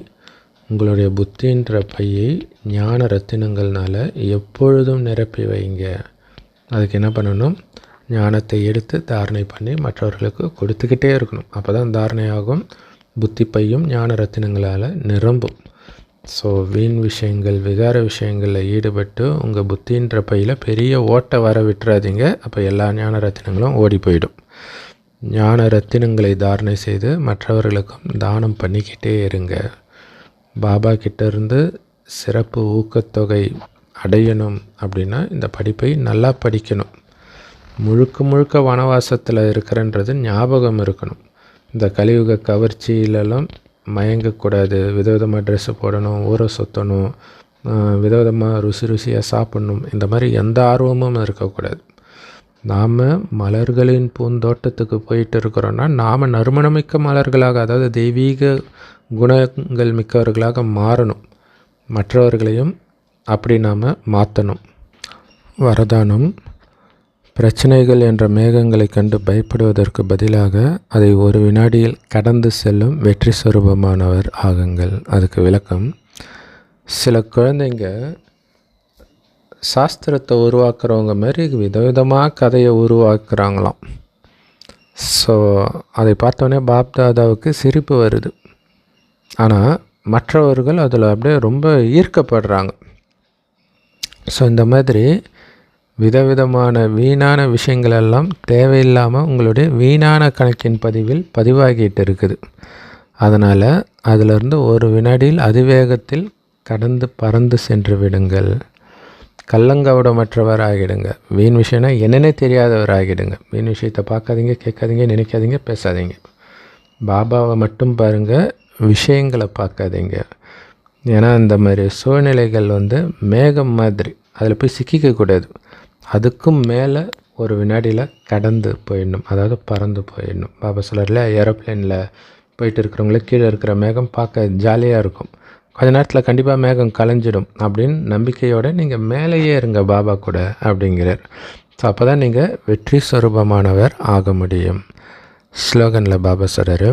உங்களுடைய புத்தின்ற பையை ஞான ரத்தினங்கள்னால் எப்பொழுதும் நிரப்பி வைங்க. அதுக்கு என்ன பண்ணணும்? ஞானத்தை எடுத்து தாரணை பண்ணி மற்றவர்களுக்கு கொடுத்துக்கிட்டே இருக்கணும். அப்போ தான் தாரணையாகும். புத்தி பையும் ஞான ரத்தினங்களால் நிரம்பும். ஸோ வீண் விஷயங்கள், விகார விஷயங்களில் ஈடுபட்டு உங்கள் புத்தின்ற பையில் பெரிய ஓட்டை வர விட்டுறாதீங்க. அப்போ எல்லா ஞான ரத்தினங்களும் ஓடி போயிடும். ஞான ரத்தினங்களை தாரணை செய்து மற்றவர்களுக்கும் தானம் பண்ணிக்கிட்டே இருங்க. பாபா கிட்டேருந்து சிறப்பு ஊக்கத்தொகை அடையணும் அப்படின்னா இந்த படிப்பை நல்லா படிக்கணும். முழுக்க வனவாசத்தில் இருக்கிறன்றது ஞாபகம் இருக்கணும். இந்த கலியுக கவர்ச்சியிலெல்லாம் மயங்கக்கூடாது. விதவிதமாக ட்ரெஸ்ஸு போடணும், ஊரை சுற்றணும், விதவிதமாக ருசியாக சாப்பிட்ணும், இந்த மாதிரி எந்த ஆர்வமும் இருக்கக்கூடாது. நாம் மலர்களின் பூந்தோட்டத்துக்கு போயிட்டு இருக்கிறோன்னா நாம் நறுமணமிக்க மலர்களாக, அதாவது தெய்வீக குணங்கள் மிக்கவர்களாக மாறணும். மற்றவர்களையும் அப்படி நாம் மாற்றணும். வரதானம்: பிரச்சனைகள் என்ற மேகங்களை கண்டு பயப்படுவதற்கு பதிலாக அதை ஒரு வினாடியில் கடந்து செல்லும் வெற்றி சொரூபமானவர் ஆகுங்கள். அதுக்கு விளக்கம்: சில குழந்தைங்க சாஸ்திரத்தை உருவாக்குறவங்க மாதிரி விதவிதமாக கதையை உருவாக்குறாங்களாம். ஸோ அதை பார்த்தோன்னே பாப்தாதாவுக்கு சிரிப்பு வருது. ஆனால் மற்றவர்கள் அதில் அப்படியே ரொம்ப ஈர்க்கப்படுறாங்க. ஸோ இந்த மாதிரி விதவிதமான வீணான விஷயங்களெல்லாம் தேவையில்லாமல் உங்களுடைய வீணான கணக்கின் பதிவில் பதிவாகிட்டு இருக்குது. அதனால் அதிலிருந்து ஒரு வினாடியில் அதிவேகத்தில் கடந்து பறந்து சென்று விடுங்கள். கள்ளங்கவடமற்றவர் ஆகிடுங்க. வீண் விஷயம்னா என்னென்னே தெரியாதவர் ஆகிடுங்க. வீண் விஷயத்தை பார்க்காதீங்க, கேட்காதீங்க, நினைக்காதீங்க, பேசாதீங்க. பாபாவை மட்டும் பாருங்கள், விஷயங்களை பார்க்காதீங்க. ஏன்னா இந்த மாதிரி சூழ்நிலைகள் மேகம் மாதிரி, அதில் போய் சிக்கிக்கக்கூடாது. அதுக்கும் மேலே ஒரு வினாடியில் கடந்து போயிடணும், அதாவது பறந்து போயிடணும். பாபா சொல்கிறார்ல, ஏரோப்ளேனில் போயிட்டு இருக்கிறவங்கள கீழே இருக்கிற மேகம் பார்க்க ஜாலியாக இருக்கும், கொஞ்ச நேரத்தில் கண்டிப்பாக மேகம் கலைஞ்சிடும் அப்படின்னு நம்பிக்கையோடு நீங்கள் மேலேயே இருங்க பாபா கூட அப்படிங்கிறார். ஸோ அப்போ தான் நீங்கள் வெற்றி சொரூபமானவர் ஆக முடியும். ஸ்லோகனில் பாபா சொல்கிறாரு,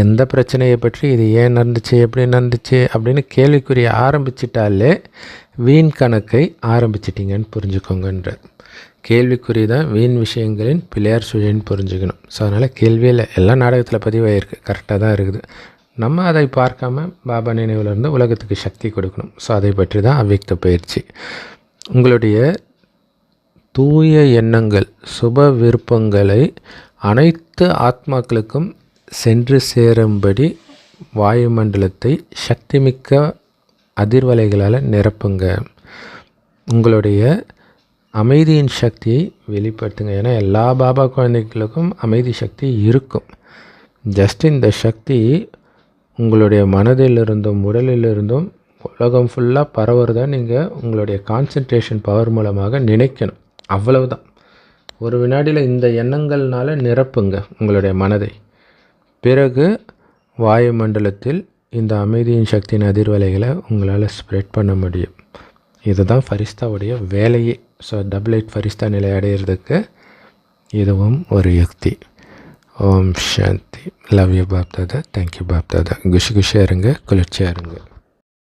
எந்த பிரச்சனையை பற்றி இது ஏன் நடந்துச்சு, எப்படி நடந்துச்சு அப்படின்னு கேள்விக்குரிய ஆரம்பிச்சிட்டாலே வீண் கணக்கை ஆரம்பிச்சிட்டிங்கன்னு புரிஞ்சுக்கோங்கன்றார். கேள்விக்குறி தான் வீண் விஷயங்களின் பிள்ளையார் சுழின்னு புரிஞ்சுக்கணும். ஸோ அதனால் கேள்வியில் எல்லாம் நாடகத்தில் பதிவாயிருக்கு, கரெக்டாக தான் இருக்குது. நம்ம அதை பார்க்காம பாபா நினைவிலிருந்து உலகத்துக்கு சக்தி கொடுக்கணும். ஸோ அதை பற்றி தான் அவ்வியக்த பயிற்சி. உங்களுடைய தூய எண்ணங்கள், சுப விருப்பங்களை அனைத்து ஆத்மாக்களுக்கும் சென்று சேரும்படி வாயுமண்டலத்தை சக்திமிக்க அதிர்வலைகளால் நிரப்புங்க. உங்களுடைய அமைதியின் சக்தியை வெளிப்படுத்துங்க. ஏன்னா எல்லா பாபா குழந்தைகளுக்கும் அமைதி சக்தி இருக்கும். ஜஸ்ட் இந்த சக்தி உங்களுடைய மனதிலிருந்தும் உடலிலிருந்தும் உலகம் ஃபுல்லாக பரவுறதா நீங்கள் உங்களுடைய கான்சன்ட்ரேஷன் பவர் மூலமாக நினைக்கணும். அவ்வளவுதான். ஒரு வினாடியில் இந்த எண்ணங்கள்னால நிரப்புங்க உங்களுடைய மனதை. பிறகு வாயுமண்டலத்தில் இந்த அமைதியின் சக்தியின் அதிர்வலைகளை உங்களால் ஸ்ப்ரெட் பண்ண முடியும். இதுதான் ஃபரிஸ்தாவுடைய வேலையே. ஸோ டபுள் 8 ஃபரிஸ்தா நிலை அடையிறதுக்கு இதுவும் ஒரு யுக்தி. Om Shanti. Love you Bapdada. Thank you Bapdada. குஷியாக இருங்க, குளிர்ச்சியாக இருங்க.